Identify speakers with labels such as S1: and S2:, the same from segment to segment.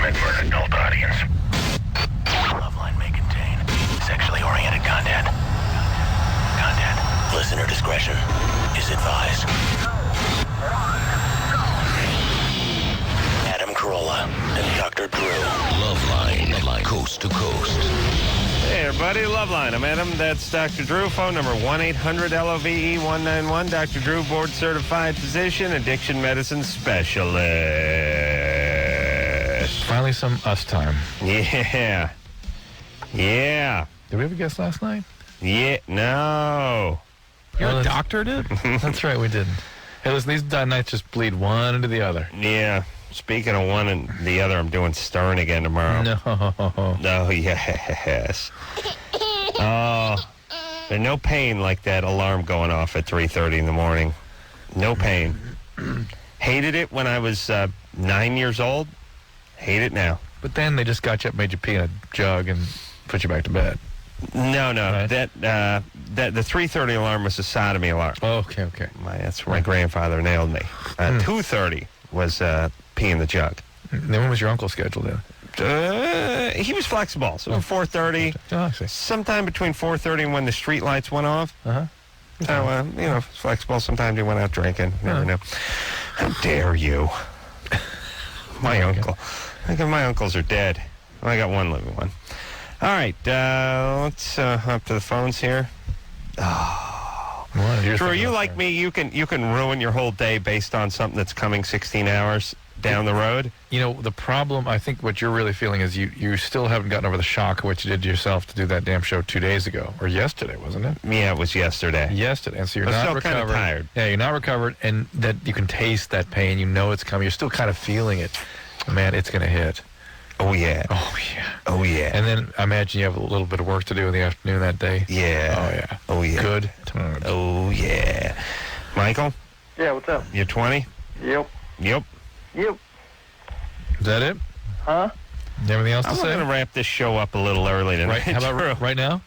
S1: Ultimate for an adult audience. Loveline may contain sexually oriented content. Listener discretion is advised. Adam Carolla and Dr. Drew. Loveline, coast to coast.
S2: Hey, everybody, Loveline. I'm Adam. That's Dr. Drew. Phone number 1-800-LOVE-191. Dr. Drew, board-certified physician, addiction medicine specialist.
S3: Finally some us time.
S2: Yeah. Yeah.
S3: Did we have a guest last night?
S2: Yeah. No.
S3: You're a doctor, dude? That's right, we didn't. Hey, listen, these nights just bleed one into the other.
S2: Yeah. Speaking of one and the other, I'm doing Stern again tomorrow.
S3: No.
S2: Oh, yes. Oh, there's no pain like that alarm going off at 3:30 in the morning. No pain. Hated it when I was 9 years old. Hate it now.
S3: But then they just got you up, made you pee in a jug, and put you back to bed.
S2: No.
S3: Right.
S2: That the 3:30 alarm was a sodomy alarm.
S3: Oh, okay.
S2: That's where my grandfather nailed me. 2:30 was pee in the jug.
S3: Then when was your uncle scheduled in?
S2: He was flexible, so 4:30.
S3: Oh, I see.
S2: Sometime between 4:30 and when the street lights went off.
S3: Uh-huh.
S2: So, flexible. Sometimes he went out drinking. Never know. How dare you? My uncle. I think my uncles are dead. Well, I got one living one. All right, let's up to the phones here. Drew, you like me? You can ruin your whole day based on something that's coming 16 hours down the road.
S3: You know, the problem, I think what you're really feeling is you still haven't gotten over the shock of what you did to yourself to do that damn show 2 days ago. Or yesterday, wasn't it?
S2: Yeah, it was yesterday.
S3: Yesterday. And so you're
S2: I'm
S3: not
S2: still
S3: recovered.
S2: kind of tired.
S3: Yeah, you're not recovered, and that you can taste that pain. You know it's coming. You're still kind of feeling it. Man, it's going to hit.
S2: Oh, yeah.
S3: And then I imagine you have a little bit of work to do in the afternoon that day.
S2: Yeah.
S3: Oh, yeah.
S2: Oh, yeah.
S3: Good times.
S2: Oh, yeah. Michael?
S4: Yeah, what's up?
S2: You're 20?
S4: Yep.
S2: Yep.
S4: Yep.
S3: Is that it?
S4: Huh?
S3: Anything else to
S2: I'm
S3: say?
S2: going to wrap this show up a little early tonight.
S3: Right, how about right now?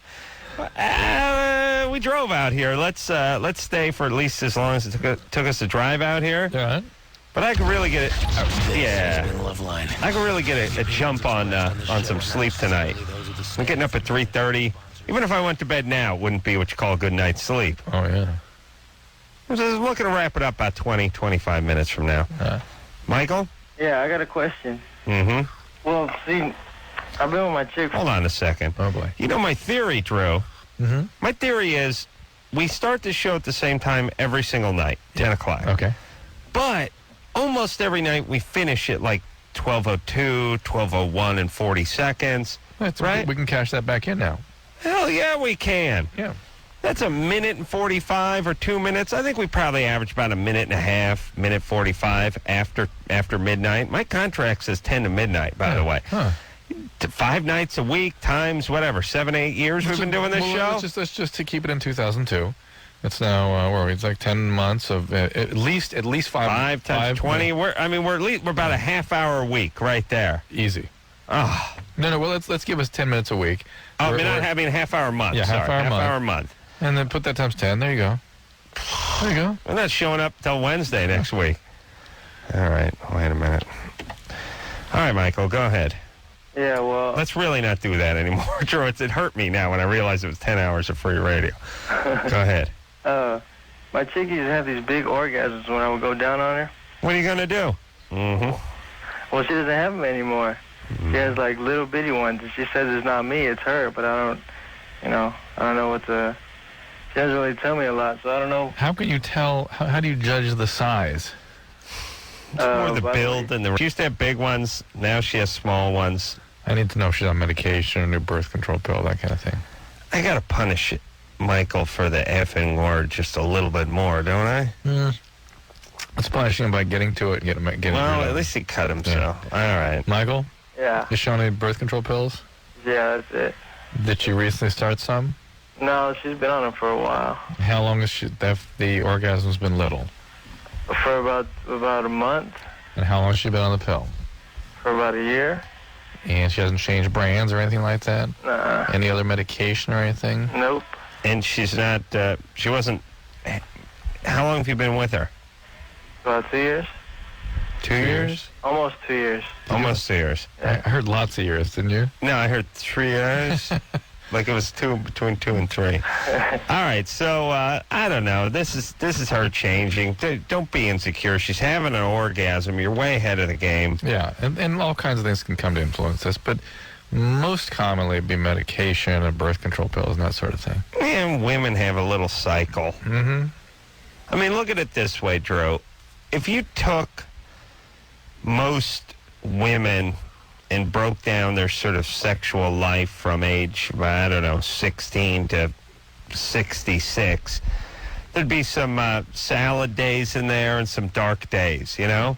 S2: We drove out here. Let's stay for at least as long as it took us to drive out here.
S3: All right.
S2: But I could really get it.
S1: This has been Loveline.
S2: I could really get a jump on some sleep tonight. I'm getting up at 3:30. Even if I went to bed now, it wouldn't be what you call a good night's sleep.
S3: Oh, yeah.
S2: I was looking to wrap it up about 20, 25 minutes from now. Michael?
S4: Yeah, I got a question.
S2: Mm-hmm.
S4: Well, see, I've been with my chick.
S2: Hold on a second.
S3: Oh, boy.
S2: You know my theory, Drew?
S3: Mm-hmm.
S2: My theory is we start the show at the same time every single night, 10 o'clock.
S3: Okay.
S2: But almost every night we finish at like 12:02, 12:01 and 40 seconds.
S3: That's
S2: right.
S3: We can cash that back in now.
S2: Hell yeah, we can.
S3: Yeah.
S2: That's a minute and 45 or 2 minutes. I think we probably average about a minute and a half, minute 45 after midnight. My contract says 10 to midnight, by the way.
S3: Huh.
S2: 5 nights a week times whatever, 7, 8 years we've been doing this show.
S3: Let's just to keep it in 2002. It's now where are we? It's like 10 months of at least 5
S2: times 20. We're about a half hour a week right there.
S3: Easy.
S2: Oh.
S3: No. Well, let's give us 10 minutes a week.
S2: Oh, we're not having a half hour a month.
S3: Yeah,
S2: Sorry,
S3: half hour a month. And then put that times 10. There you go. There you go.
S2: We're not showing up till Wednesday next week. All right. Wait a minute. All right, Michael, go ahead.
S4: Yeah, well.
S2: Let's really not do that anymore, Drew. It hurt me now when I realized it was 10 hours of free radio. Go ahead.
S4: My chick used to have these big orgasms when I would go down on her.
S2: What are you going to do? Mm-hmm.
S4: Well, she doesn't have them anymore. Mm-hmm. She has like little bitty ones, and she says it's not me, it's her. But I don't know what to. She doesn't really tell me a lot, so I don't know.
S3: How can you tell? How do you judge the size?
S2: It's more the build and the. She used to have big ones. Now she has small ones.
S3: I need to know if she's on medication, a new birth control pill, that kind of thing.
S2: I got to punish Michael for the effing word just a little bit more, don't I?
S3: Let's punish him by getting to it. Getting
S2: well, at least he cut himself. Yeah. All right.
S3: Michael?
S4: Yeah.
S3: You showing any birth control pills?
S4: Yeah, that's it.
S3: Did she recently start some?
S4: No, she's been on them for a while.
S3: How long has the orgasm's been little?
S4: For about a month.
S3: And how long has she been on the pill?
S4: For about a year.
S3: And she hasn't changed brands or anything like that?
S4: Nah.
S3: Any other medication or anything?
S4: Nope.
S2: And she's not, she wasn't, how long have you been with her?
S4: About 2 years.
S2: 2 years?
S4: Almost 2 years.
S2: Almost 2 years.
S3: I heard lots of years, didn't you?
S2: No, I heard 3 years. Like it was between 2 and 3. All right, so I don't know. This is her changing. Don't be insecure. She's having an orgasm. You're way ahead of the game.
S3: Yeah, and all kinds of things can come to influence this, but most commonly it'd be medication and birth control pills and that sort of thing.
S2: And women have a little cycle.
S3: Mm-hmm.
S2: I mean, look at it this way, Drew. If you took most women and broke down their sort of sexual life from age, 16 to 66, there'd be some salad days in there and some dark days, you know?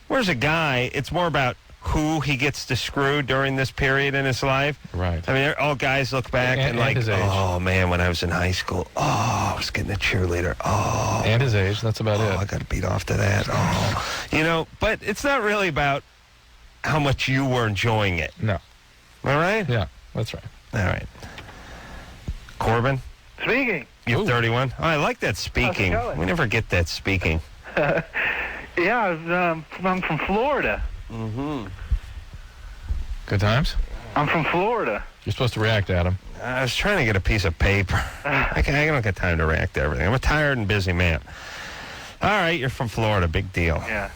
S2: Whereas a guy, it's more about who he gets to screw during this period in his life.
S3: Right.
S2: I mean, all guys look back and like,
S3: his age.
S2: oh, man, when I was in high school, I was getting a cheerleader. Oh.
S3: And his age, that's about
S2: I
S3: it.
S2: got to beat off to that. Oh. You know, but it's not really about how much you were enjoying it.
S3: No.
S2: All right?
S3: Yeah, that's right.
S2: All right. Corbin,
S4: Speaking.
S2: you're
S3: Ooh.
S2: 31. Oh, I like that speaking.
S4: How's it going?
S2: We never get that speaking.
S4: Yeah, I'm from Florida.
S2: Mm-hmm.
S3: Good times?
S4: I'm from Florida.
S3: You're supposed to react, Adam.
S2: I was trying to get a piece of paper. I don't get time to react to everything. I'm a tired and busy man. All right, you're from Florida. Big deal.
S4: Yeah.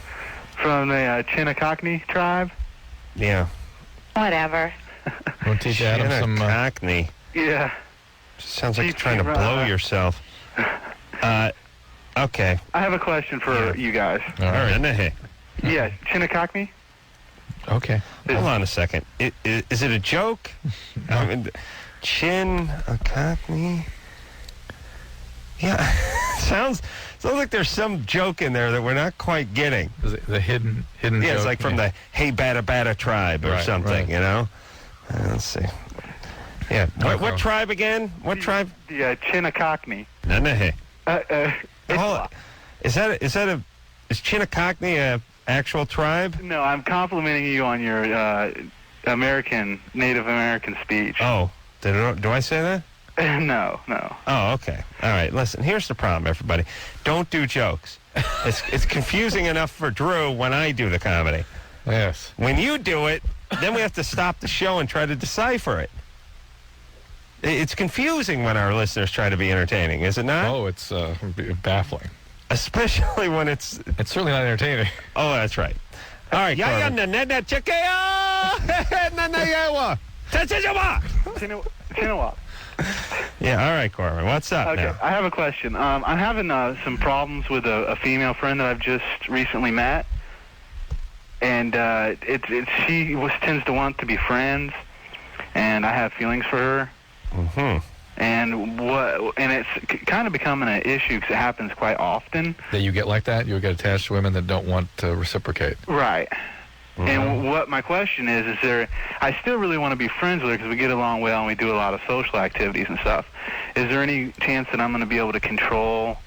S4: From the Chinnecockney tribe.
S2: Yeah.
S5: Whatever.
S3: Want to teach Adam some...
S2: Cockney.
S4: Yeah.
S2: Sounds like you're
S4: Teach
S2: trying to
S4: me,
S2: blow yourself. Okay.
S4: I have a question for you guys.
S3: all
S2: All
S3: right.
S2: right.
S4: Yeah, Chinnecockney?
S3: Okay.
S2: Hold on a second. Is it a joke? I mean, a cockney? Yeah. sounds like there's some joke in there that we're not quite getting.
S3: Is it the hidden
S2: Yeah,
S3: joke?
S2: it's like from the Hey Bada Bada tribe or
S3: Right,
S2: something,
S3: right.
S2: you know? Let's see. Yeah. What tribe again? What tribe?
S4: Yeah, Chinnecockney.
S2: Nanahe.
S4: It's,
S2: Is Chinnecockney a actual tribe?
S4: no, I'm complimenting you on your Native American speech.
S2: Oh, do I say that?
S4: No.
S2: Oh, okay. All right. Listen, here's the problem, everybody. Don't do jokes. It's confusing enough for Drew when I do the comedy.
S3: Yes.
S2: When you do it, then we have to stop the show and try to decipher it. It's confusing when our listeners try to be entertaining, is it not?
S3: Oh, it's baffling.
S2: Especially when it's...
S3: It's certainly not entertaining.
S2: Oh, that's right. All right, Corbin.
S4: Chinnewa.
S2: Yeah, all right, Corbin. What's up
S4: Okay,
S2: now?
S4: I have a question. I'm having some problems with a female friend that I've just recently met, and she tends to want to be friends, and I have feelings for her.
S2: Mm-hmm.
S4: And it's kind of becoming an issue because it happens quite often.
S3: That you get like that? You get attached to women that don't want to reciprocate.
S4: Right. And what my question is I still really want to be friends with her because we get along well and we do a lot of social activities and stuff. Is there any chance that I'm going to be able to control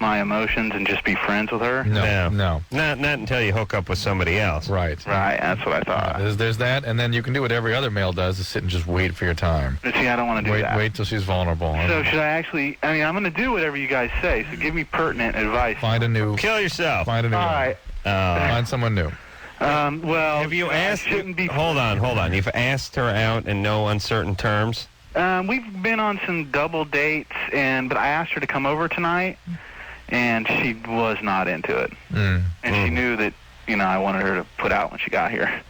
S4: my emotions and just be friends with her?
S3: No.
S2: Not until you hook up with somebody else.
S3: Right.
S4: Right, that's what I thought.
S3: There's that, and then you can do what every other male does, is sit and just wait for your time.
S4: But see, I don't want to do that.
S3: Wait till she's vulnerable.
S4: So should I actually, I'm going to do whatever you guys say, so give me pertinent advice.
S3: Find a new
S2: Kill yourself.
S3: one.
S4: All right.
S3: Find someone new.
S4: Well,
S2: Have you asked...
S4: shouldn't be...
S2: Hold on. You've asked her out in no uncertain terms?
S4: We've been on some double dates, but I asked her to come over tonight, and she was not into it. And she knew that, I wanted her to put out when she got here.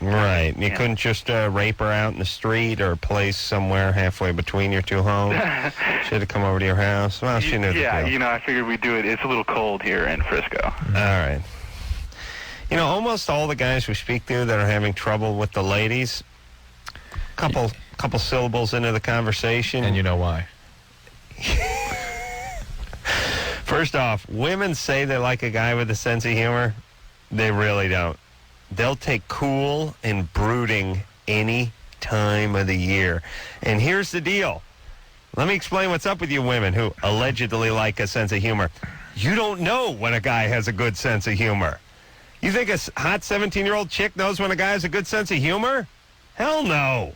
S2: Right. You
S4: Yeah.
S2: couldn't just rape her out in the street or place somewhere halfway between your two homes? She had to come over to your house? Well, she knew the
S4: Yeah,
S2: deal.
S4: I figured we'd do it. It's a little cold here in Frisco.
S2: All right. Almost all the guys we speak to that are having trouble with the ladies, couple syllables into the conversation.
S3: And you know why.
S2: First off, women say they like a guy with a sense of humor. They really don't. They'll take cool and brooding any time of the year. And here's the deal. Let me explain what's up with you women who allegedly like a sense of humor. You don't know when a guy has a good sense of humor. You think a hot 17-year-old chick knows when a guy has a good sense of humor? Hell no.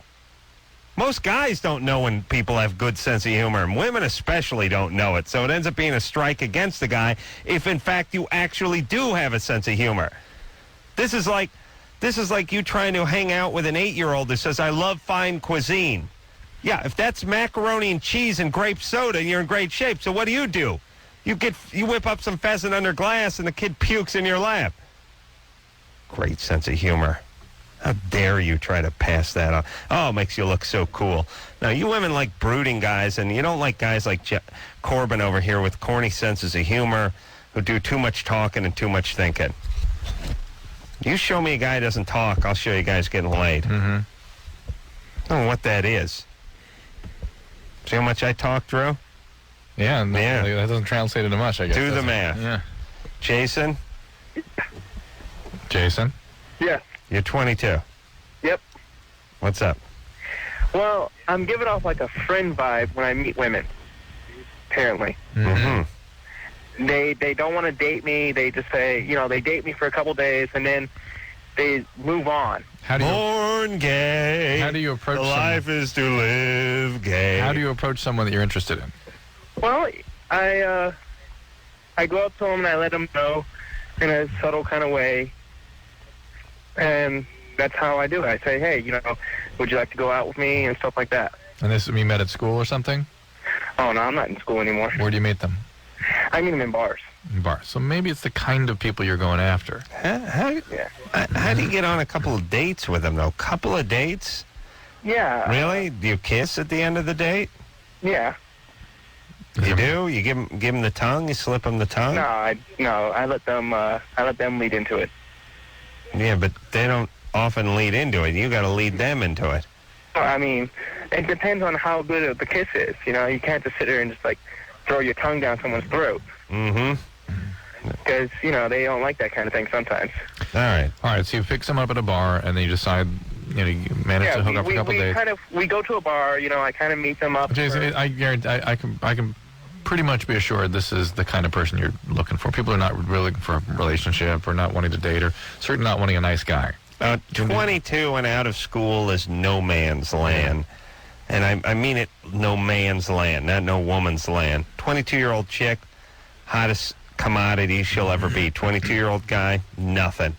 S2: Most guys don't know when people have good sense of humor, and women especially don't know it. So it ends up being a strike against the guy if, in fact, you actually do have a sense of humor. This is like you trying to hang out with an 8-year-old that says, I love fine cuisine. Yeah, if that's macaroni and cheese and grape soda, you're in great shape. So what do? You whip up some pheasant under glass and the kid pukes in your lap. Great sense of humor. How dare you try to pass that on? Oh, it makes you look so cool. Now, you women like brooding guys, and you don't like guys like Corbin over here with corny senses of humor who do too much talking and too much thinking. You show me a guy who doesn't talk, I'll show you guys getting laid.
S3: Mm-hmm.
S2: I don't know what that is. See how much I talk, Drew?
S3: Yeah,
S2: Yeah.
S3: That doesn't translate into much, I guess.
S2: Do the
S3: does it?
S2: math.
S3: Yeah.
S2: Jason,
S3: Jason?
S5: Yeah.
S2: you're 22.
S5: Yep.
S2: What's up?
S5: Well, I'm giving off like a friend vibe when I meet women. Apparently,
S2: Mm-hmm.
S5: they don't want to date me. They just say, they date me for a couple days and then they move on.
S3: How do you
S2: Born gay.
S3: How do you approach
S2: The
S3: someone?
S2: life is to live gay.
S3: How do you approach someone that you're interested in?
S5: Well, I go up to them and I let them know in a subtle kind of way, and that's how I do it. I say, hey, would you like to go out with me and stuff like that.
S3: And this you met at school or something?
S5: Oh no, I'm not in school anymore.
S3: Where do you meet them?
S5: I meet them in bars.
S3: In bars. So maybe it's the kind of people you're going after.
S2: How do you get on a couple of dates with them, though? Couple of dates?
S5: Yeah.
S2: Really? Do you kiss at the end of the date?
S5: Yeah.
S2: You do? You give them the tongue? You slip them the tongue?
S5: No, I let them lead into it.
S2: Yeah, but they don't often lead into it. You got to lead them into it.
S5: I mean, it depends on how good the kiss is. You can't just sit there and just like throw your tongue down someone's throat.
S2: Mm-hmm.
S5: Because, they don't like that kind of thing sometimes.
S2: All right.
S3: All right, so you pick someone up at a bar, and then you decide, you manage to hook up for a couple days.
S5: We go to a bar, I kind of meet them up.
S3: Jason, I guarantee, I can pretty much be assured this is the kind of person you're looking for. People are not really looking for a relationship or not wanting to date or certainly not wanting a nice guy.
S2: 22 and out of school is no man's land. And I mean it, no man's land, not no woman's land. 22-year-old chick, hottest commodity she'll ever be. 22-year-old guy, nothing.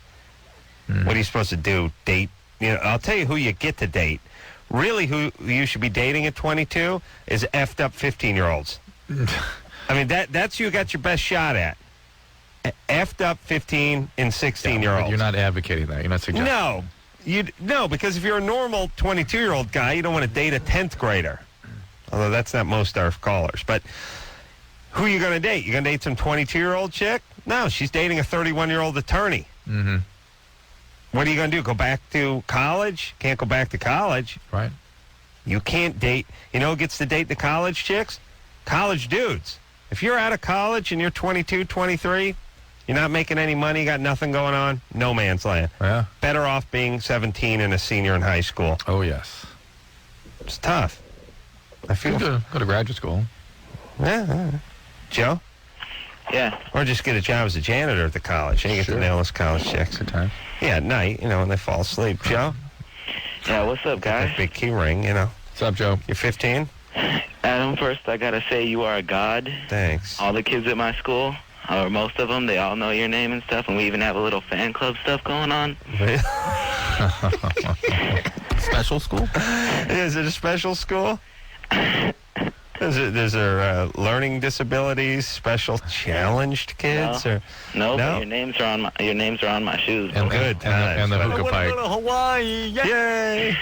S2: What are you supposed to do? Date? I'll tell you who you get to date. Really, who you should be dating at 22 is effed up 15-year-olds. I mean, that's who you got your best shot at. Effed up 15 and 16-year-olds.
S3: You're not advocating that. You're not suggesting.
S2: No, because if you're a normal 22-year-old guy, you don't want to date a 10th grader. Although that's not most our callers. But who are you going to date? You going to date some 22-year-old chick? No, she's dating a 31-year-old attorney.
S3: Mm-hmm.
S2: What are you going to do? Go back to college? Can't go back to college.
S3: Right.
S2: You can't date. Who gets to date the college chicks? College dudes. If you're out of college and you're 22, 23, you're not making any money, you got nothing going on, no man's land.
S3: Yeah.
S2: Better off being 17 and a senior in high school.
S3: Oh, yes.
S2: It's tough. I feel...
S3: Go to graduate school.
S2: Yeah. Joe?
S5: Yeah.
S2: Or just get a job as a janitor at the college. And you get to nail those college chicks.
S3: Good time.
S2: Yeah, at night, when they fall asleep. Joe?
S5: Yeah, what's up, guys?
S2: That big key ring,
S3: What's up, Joe?
S2: You're 15?
S5: Adam, first I gotta say you are a god.
S2: Thanks.
S5: All the kids at my school, or most of them, they all know your name and stuff, and we even have a little fan club stuff going on.
S3: Special school?
S2: Is it a special school? Is there learning disabilities, special challenged kids?
S5: No,
S2: No?
S5: but your names are on my shoes.
S3: And,
S5: bro.
S2: Good
S3: and the hookah pipe.
S2: Hawaii, yay!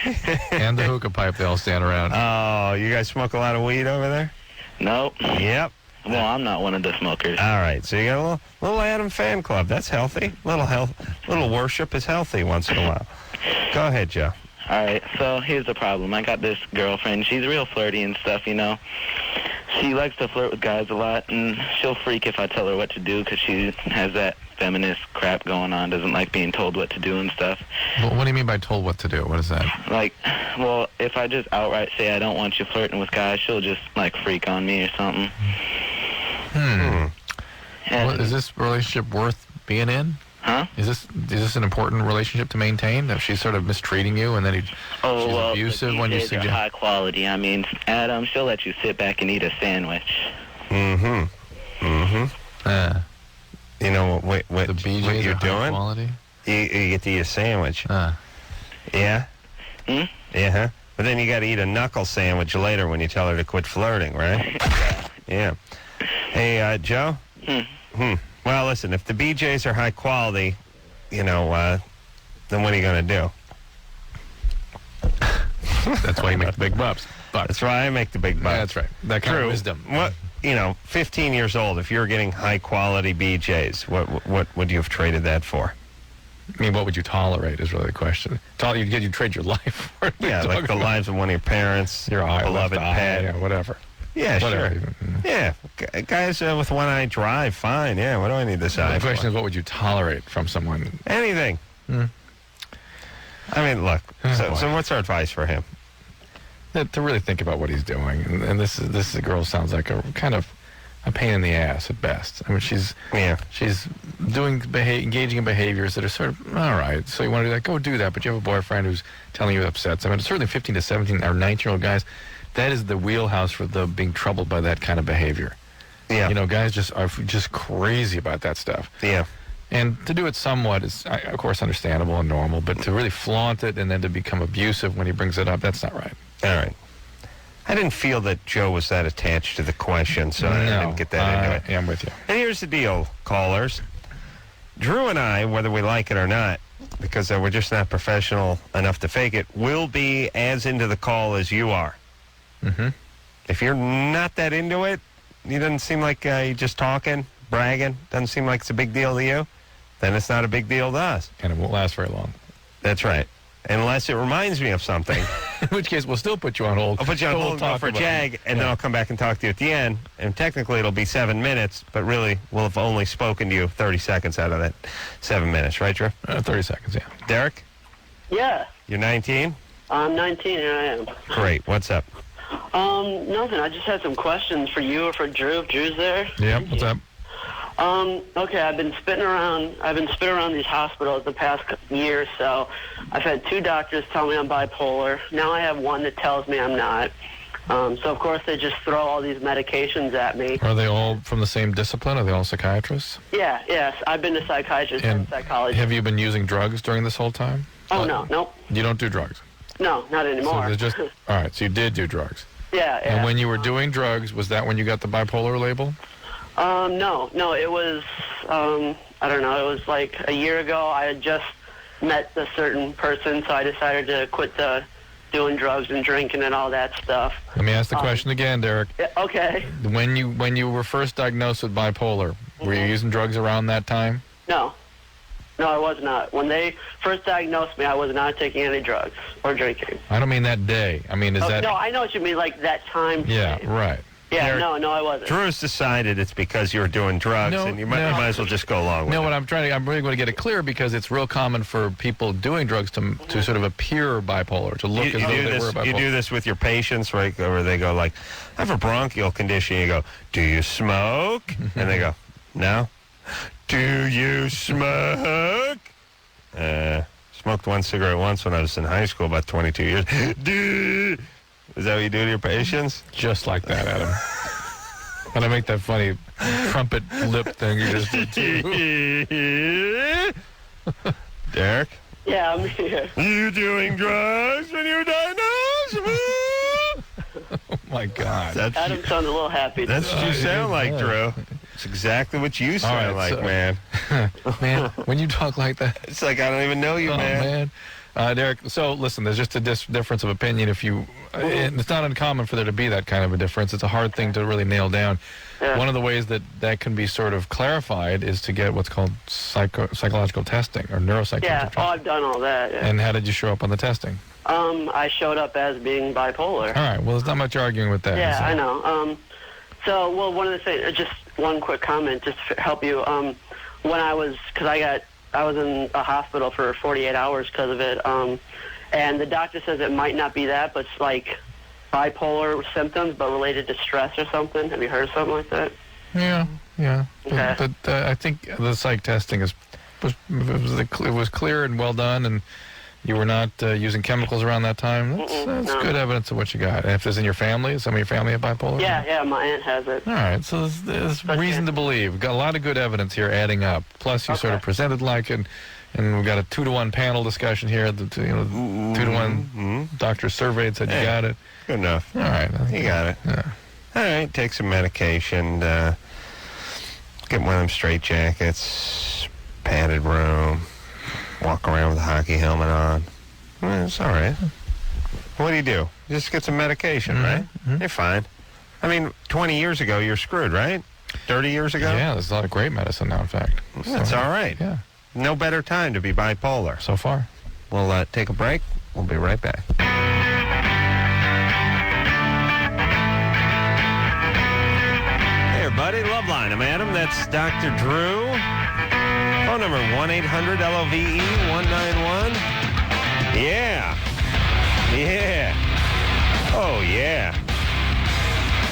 S3: And the hookah pipe, they all stand around.
S2: Oh, you guys smoke a lot of weed over there?
S5: Nope.
S2: Yep.
S5: Well, I'm not one of the smokers.
S2: All right, so you got a little Adam fan club. That's healthy. Little worship is healthy once in a while. Go ahead, Joe.
S5: All right, so here's the problem. I got this girlfriend. She's real flirty and stuff, She likes to flirt with guys a lot, and she'll freak if I tell her what to do because she has that feminist crap going on, doesn't like being told what to do and stuff.
S3: Well, what do you mean by told what to do? What is that?
S5: Well, if I just outright say I don't want you flirting with guys, she'll just, freak on me or something. And,
S3: Well, is this relationship worth being in?
S5: Huh?
S3: Is this an important relationship to maintain? If she's sort of mistreating you and then she's abusive when you
S5: these
S3: suggest...
S5: are high quality. I mean, Adam, she'll let you sit back and eat a sandwich.
S2: Mm-hmm. Mm-hmm. You know what
S3: the BJs
S2: you're
S3: are high
S2: doing?
S3: quality?
S2: You get to eat a sandwich. Yeah?
S5: Hmm?
S2: Yeah, huh? But then you got to eat a knuckle sandwich later when you tell her to quit flirting, right? Yeah. Hey, Joe? Well, listen, if the BJs are high quality, then what are you going to do?
S3: That's why you make the big bucks.
S2: That's why I make the big bucks.
S3: Yeah, that's right. That kind of wisdom.
S2: What, 15 years old, if you're getting high quality BJs, what would you have traded that for?
S3: I mean, what would you tolerate is really the question. You'd trade your life for it.
S2: Yeah, like the lives of one of your parents,
S3: your
S2: beloved pet.
S3: Yeah, whatever.
S2: Yeah,
S3: Whatever.
S2: sure. Yeah, guys with one eye drive, fine. Yeah, what do I need this eye
S3: The
S2: for?
S3: question is, what would you tolerate from someone?
S2: Anything. I mean, look. So what's our advice for him?
S3: To really think about what he's doing. And this is a girl who sounds like a kind of a pain in the ass at best. I mean, she's engaging in behaviors that are sort of, all right, so you want to do that, go do that, but you have a boyfriend who's telling you upsets. I mean, certainly 15 to 17 or 19-year-old guys, that is the wheelhouse for them being troubled by that kind of behavior.
S2: Yeah.
S3: Guys just are just crazy about that stuff.
S2: Yeah.
S3: And to do it somewhat is, of course, understandable and normal, but to really flaunt it and then to become abusive when he brings it up, that's not right.
S2: All right. I didn't feel that Joe was that attached to the question, so I didn't get that into it.
S3: Yeah, I'm with you.
S2: And here's the deal, callers. Drew and I, whether we like it or not, because we're just not professional enough to fake it, will be as into the call as you are.
S3: Mm-hmm.
S2: If you're not that into it, you doesn't seem like you're just talking, bragging, doesn't seem like it's a big deal to you, then it's not a big deal to us.
S3: And it won't last very long.
S2: That's right. Unless it reminds me of something.
S3: In which case, we'll still put you on hold.
S2: I'll put you on hold and go for a jag, and then I'll come back and talk to you at the end. And technically, it'll be 7 minutes, but really, we'll have only spoken to you 30 seconds out of that 7 minutes. Right, Drew?
S3: 30 seconds, yeah.
S2: Derek?
S6: Yeah,
S2: You're 19?
S6: I'm 19 and I am.
S2: Great. What's up?
S6: Nothing. I just had some questions for you or for Drew, if Drew's there.
S3: Yeah, what's up?
S6: Okay, I've been spitting around these hospitals the past year or so. I've had 2 doctors tell me I'm bipolar. Now I have one that tells me I'm not. So, of course, they just throw all these medications at me.
S3: Are they all from the same discipline? Are they all psychiatrists?
S6: Yeah, yes. I've been to psychiatrists and psychologists.
S3: Have you been using drugs during this whole time?
S6: Oh, no, nope.
S3: You don't do drugs?
S6: No, not anymore.
S3: So all right, so you did do drugs.
S6: Yeah.
S3: And when you were doing drugs, was that when you got the bipolar label?
S6: No, it was, I don't know, it was like a year ago. I had just met a certain person, so I decided to quit doing drugs and drinking and all that stuff.
S3: Let me ask the question again, Derek.
S6: Yeah, okay.
S3: When you were first diagnosed with bipolar, were you using drugs around that time?
S6: No, I was not. When they first diagnosed me, I was not taking any drugs or drinking.
S3: I don't mean that day. I mean, is that...
S6: No, I know what you mean, like that time.
S3: Yeah,
S6: frame.
S3: right.
S6: Yeah,
S2: Derek,
S6: no, I wasn't.
S2: Drew's decided it's because you were doing drugs, and you might as well just go along with it.
S3: No, I'm really going to get it clear because it's real common for people doing drugs to sort of appear bipolar, to look as though they were bipolar.
S2: You do this with your patients, right? Where they go like, I have a bronchial condition. You go, do you smoke? And they go, no. Do you smoke? Smoked one cigarette once when I was in high school, about 22 years. Is that what you do to your patients?
S3: Just like that, Adam. And I make that funny trumpet lip thing you just did too.
S2: Derek?
S6: Yeah, I'm here.
S2: You doing drugs when you're diagnosed?
S3: Oh, my God.
S6: Adam sounds a little happy.
S2: That's what you sound like, Drew. It's exactly what you sound like, man.
S3: Man, when you talk like that.
S2: It's like I don't even know you, man.
S3: Derek, so listen, there's just a difference of opinion. It's not uncommon for there to be that kind of a difference. It's a hard thing to really nail down.
S6: Yeah.
S3: One of the ways that can be sort of clarified is to get what's called psychological testing or neuropsychiatric testing.
S6: I've done all that. Yeah.
S3: And how did you show up on the testing?
S6: I showed up as being bipolar.
S3: All right, well, there's not much arguing with that.
S6: Yeah, I know. One of the things, just one quick comment, just to help you. When I was in a hospital for 48 hours because of it, and the doctor says it might not be that, but it's like bipolar symptoms, but related to stress or something. Have you heard of something like that?
S3: Yeah.
S6: Okay.
S3: But I think the psych testing was clear and well done, and you were not using chemicals around that time. That's good evidence of what you got. And if it's in your family, some of your family have bipolar?
S6: Yeah, my aunt has it.
S3: All right, so there's reason to believe. We've got a lot of good evidence here adding up. Plus, you sort of presented like it. And we've got a 2-to-1 panel discussion here. 2-to-1 doctor surveyed, said you got it.
S2: Good enough.
S3: All right.
S2: You got it.
S3: Yeah.
S2: All right, take some medication. Get one of them straight jackets, padded room, walk around with a hockey helmet on. Well, it's all right. What do? Just get some medication, right? You're fine. I mean, 20 years ago, you're screwed, right? 30 years ago?
S3: Yeah, there's a lot of great medicine now, in fact.
S2: That's all right.
S3: Yeah.
S2: No better time to be bipolar.
S3: So far.
S2: We'll take a break. We'll be right back. Hey, everybody. Loveline. I'm Adam. That's Dr. Drew. Phone number 1-800-LOVE-191. Yeah. Yeah. Oh, yeah.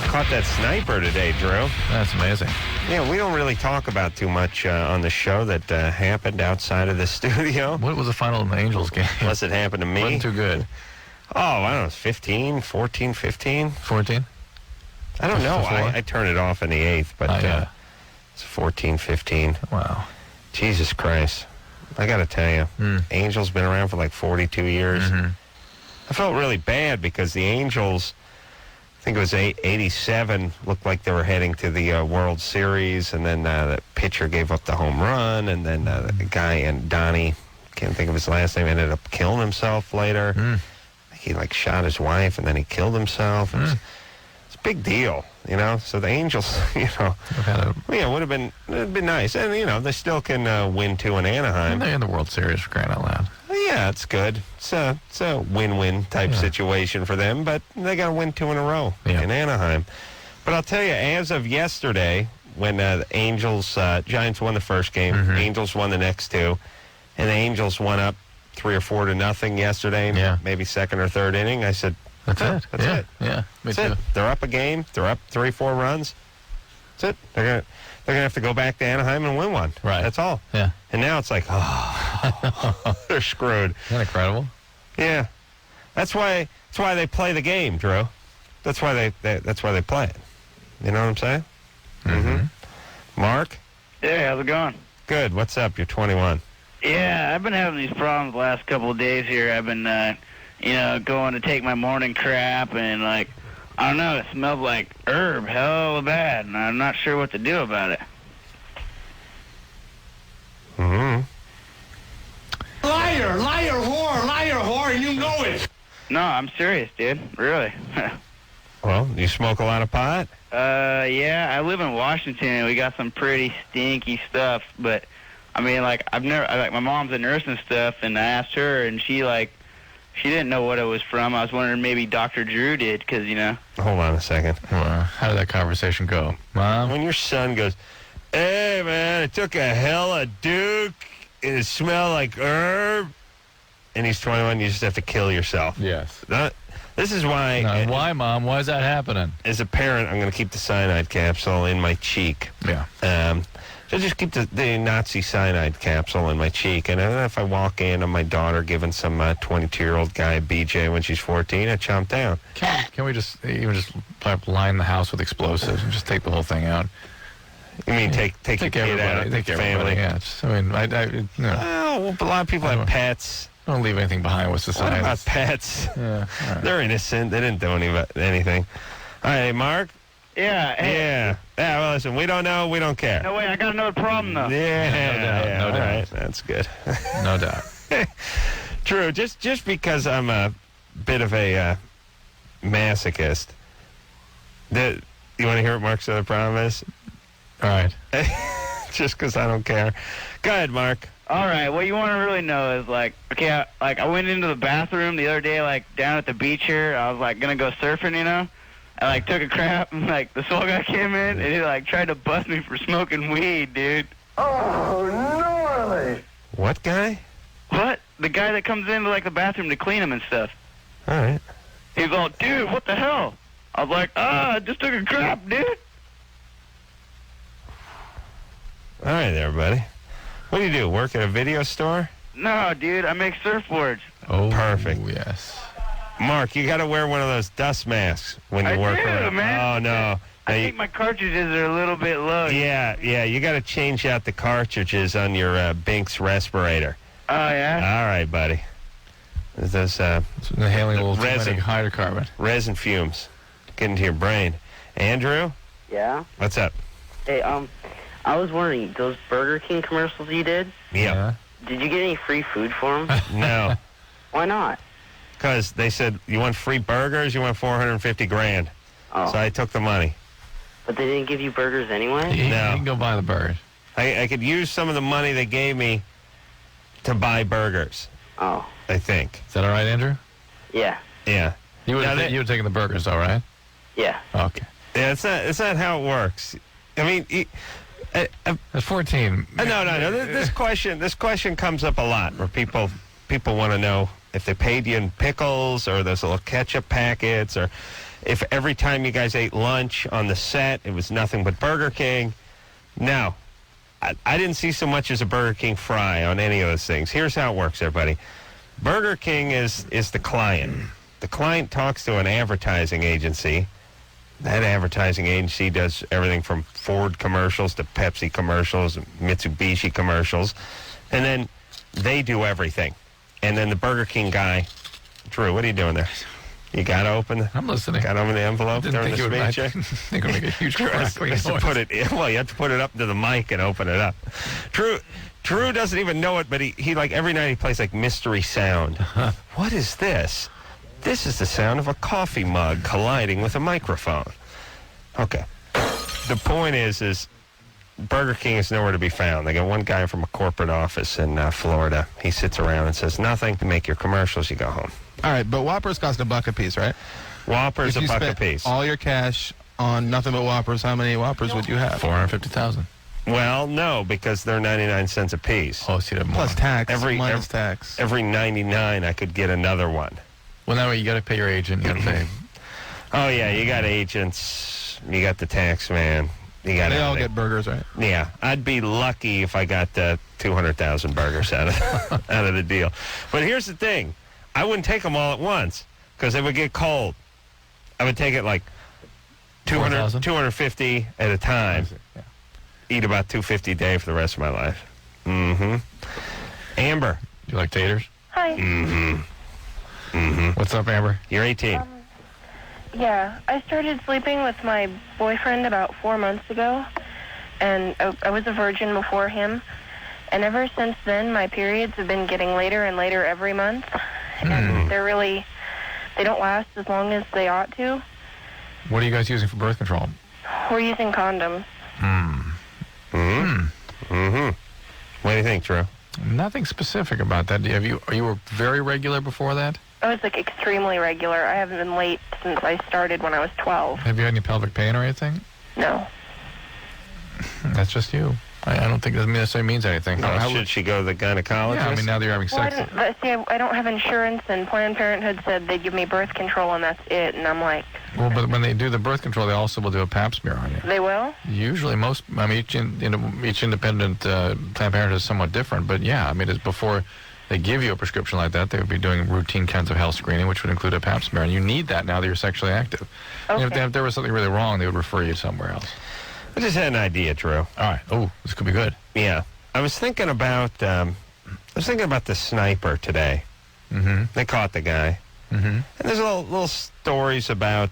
S2: Caught that sniper today, Drew.
S3: That's amazing.
S2: Yeah, we don't really talk about too much on the show that happened outside of the studio.
S3: What was the final of the Angels game?
S2: Unless it happened to me.
S3: Wasn't too good.
S2: Oh, I don't know, 15, 14, 15?
S3: 14?
S2: I don't know.
S3: Before?
S2: I turned it off in the 8th, but
S3: yeah.
S2: it's 14, 15.
S3: Wow.
S2: Jesus Christ. I got to tell you, Angels been around for like 42 years. I felt really bad because the Angels, I think it was 87, looked like they were heading to the World Series, and then the pitcher gave up the home run, and then the guy, and Donnie, can't think of his last name, ended up killing himself later. He shot his wife, and then he killed himself. It's a big deal, So the Angels, it would have been nice, and they still can win 2 in Anaheim.
S3: And they're in the World Series, for crying out loud.
S2: Yeah, it's good. It's a win-win type situation for them, but they got to win 2 in a row in Anaheim. But I'll tell you, as of yesterday, when the Angels, Giants won the first game, Angels won the next 2, and the Angels won up 3 or 4 to nothing yesterday, maybe second or third inning, I said,
S3: That's it.
S2: That's it.
S3: Yeah, me too.
S2: It. They're up a game. They're up 3-4 runs. That's it. They're gonna have to go back to Anaheim and win one.
S3: Right.
S2: That's all.
S3: Yeah.
S2: And now it's like, they're screwed.
S3: Isn't that incredible?
S2: Yeah. That's why they play the game, Drew. That's why they play it. You know what I'm saying? Mark?
S7: Yeah, how's it going?
S2: Good. What's up? You're 21.
S7: Yeah, I've been having these problems the last couple of days here. I've been, going to take my morning crap, and, I don't know, it smelled like herb hella bad, and I'm not sure what to do about it.
S1: Liar, whore, and you know it.
S7: No, I'm serious, dude. Really.
S2: Well, you smoke a lot of pot?
S7: Yeah, I live in Washington, and we got some pretty stinky stuff, but, my mom's a nurse and stuff, and I asked her, and she didn't know what it was from. I was wondering maybe Dr. Drew did, because,
S2: Hold on a second.
S3: How did that conversation go? Mom?
S2: When your son goes, hey, man, I took a hella Duke, and it smelled like herb, and he's 21, you just have to kill yourself.
S3: Yes.
S2: This is why...
S3: why, Mom? Why is that happening?
S2: As a parent, I'm going to keep the cyanide capsule in my cheek.
S3: Yeah.
S2: So just keep the Nazi cyanide capsule in my cheek. And if I walk in on my daughter giving some 22-year-old guy BJ when she's 14, I chomp down.
S3: Can we just line the house with explosives and just take the whole thing out?
S2: You mean take your kid out,
S3: take
S2: your
S3: family?
S2: family?
S3: Yeah.
S2: Well, a lot of people have pets.
S3: Don't leave anything behind with society.
S2: What about pets?
S3: Yeah. Right.
S2: They're innocent. They didn't do anything. All right, Mark?
S7: Yeah. Hey.
S2: Yeah. Yeah, well, listen, we don't know. We don't care.
S7: No, wait, I got another problem, though.
S2: Yeah.
S3: No doubt.
S2: All right, that's good.
S3: No doubt.
S2: True. Just because I'm a bit of a masochist. You want to hear what Mark's other problem is?
S3: All right.
S2: Just because I don't care. Go ahead, Mark.
S7: All right, what you want to really know is, I went into the bathroom the other day, down at the beach here. I was, going to go surfing, I, took a crap, and, the swell guy came in, and he, tried to bust me for smoking weed, dude.
S1: Oh, gnarly.
S2: What guy?
S7: What? The guy that comes into, the bathroom to clean him and stuff.
S2: All right.
S7: He's all, dude, what the hell? I was like, I just took a crap, dude.
S2: All right, everybody. What do you do? Work at a video store?
S7: No, dude, I make surfboards.
S3: Oh,
S2: perfect.
S3: Yes.
S2: Mark, you got to wear one of those dust masks when you work around.
S7: Man.
S2: Oh, no.
S7: I think my cartridges are a little bit low.
S2: Yeah, you got to change out the cartridges on your Binks respirator.
S7: Oh, yeah?
S2: All right, buddy. Those
S3: It's inhaling a little too
S2: resin.
S3: many hydrocarbon.
S2: resin fumes get into your brain. Andrew,
S8: Yeah.
S2: what's up?
S8: Hey, I was wondering, those Burger King commercials you did,
S2: Yeah.
S8: did you get any free food for them?
S2: No,
S8: Why not?
S2: because they said, you want free burgers, you want $450,000.
S8: Oh,
S2: So I took the money.
S8: but they didn't give you burgers anyway?
S3: You
S2: No.
S3: can go buy the burgers.
S2: I could use some of the money they gave me to buy burgers,
S8: Oh,
S2: I think.
S3: Is that all right, Andrew?
S8: yeah.
S2: Yeah.
S3: You would
S2: Now
S3: have
S2: they-
S3: taken the burgers, though, right?
S8: Yeah.
S3: Okay.
S2: Yeah, it's not how it works. I mean,
S3: That's 14.
S2: no. This question comes up a lot where people want to know if they paid you in pickles or those little ketchup packets, or if every time you guys ate lunch on the set it was nothing but Burger King. No, I didn't see so much as a Burger King fry on any of those things. Here's how it works, everybody. Burger King is the client. The client talks to an advertising agency. That advertising agency does everything from Ford commercials to Pepsi commercials, Mitsubishi commercials, and then they do everything. And then the Burger King guy, Drew, what are you doing there? You got to open the...
S3: I'm listening.
S2: Got to open the envelope
S3: Didn't
S2: during
S3: think
S2: the
S3: it would,
S2: speech?
S3: think it would make a huge crackling
S2: Has to
S3: noise.
S2: put it in. Well, you have to put it up to the mic and open it up. Drew doesn't even know it, but he like every night he plays like mystery sound. What is this? This is the sound of a coffee mug colliding with a microphone. Okay. The point is Burger King is nowhere to be found. They got one guy from a corporate office in Florida. He sits around and says nothing. You make your commercials, you go home.
S9: All right, but Whoppers cost $1 a piece, right?
S2: Whopper's
S9: If
S2: a
S9: you
S2: buck a
S9: spent
S2: piece.
S9: all your cash on nothing but Whoppers, how many Whoppers would you have?
S3: 450,000.
S2: Well, no, because they're 99 cents a piece.
S3: Oh, see that more.
S9: Plus tax,
S2: Every-
S9: minus
S2: ev-
S9: tax.
S2: Every 99, I could get another one.
S3: Well, that way you got to pay your agent. You got to pay.
S2: Oh, yeah, you got agents. You got the tax man. You got
S9: They all
S2: everything.
S9: get burgers, right?
S2: Yeah, I'd be lucky if I got 200,000 burgers out of the deal. But here's the thing. I wouldn't take them all at once because they would get cold. I would take it like 200,
S3: 4,000?
S2: 250 at a time.
S3: Yeah.
S2: Eat about 250 a day for the rest of my life. Mm-hmm. Amber.
S3: You like taters?
S10: Hi.
S3: What's up, Amber?
S2: You're 18.
S10: Yeah, I started sleeping with my boyfriend about 4 months ago, and I was a virgin before him. And ever since then, my periods have been getting later and later every month, and they don't last as long as they ought to.
S3: What are you guys using for birth control?
S10: We're using condoms.
S2: What do you think, Drew?
S3: Nothing specific about that. You were very regular before that?
S10: I was like extremely regular. I haven't been late since I started when I was 12.
S3: Have you had any pelvic pain or anything?
S10: No.
S3: That's just you. I don't think that necessarily means anything.
S2: Should she go to the gynecologist?
S3: Yeah, I mean, now that you're having
S10: Well,
S3: sex.
S10: I don't have insurance, and Planned Parenthood said they'd give me birth control, and that's it. And I'm like,
S3: Well, but when they do the birth control, they also will do a pap smear on you.
S10: they will?
S3: Usually, each independent Planned Parenthood is somewhat different, but yeah, I mean, it's before they give you a prescription like that, they would be doing routine kinds of health screening, which would include a pap smear, and you need that now that you're sexually active.
S10: Okay.
S3: And if there was something really wrong, they would refer you somewhere else.
S2: I just had an idea, Drew.
S3: All right. Oh, this could be good.
S2: Yeah. I was thinking about the sniper today.
S3: Mm-hmm.
S2: They caught the guy.
S3: Mm-hmm.
S2: And there's little stories about,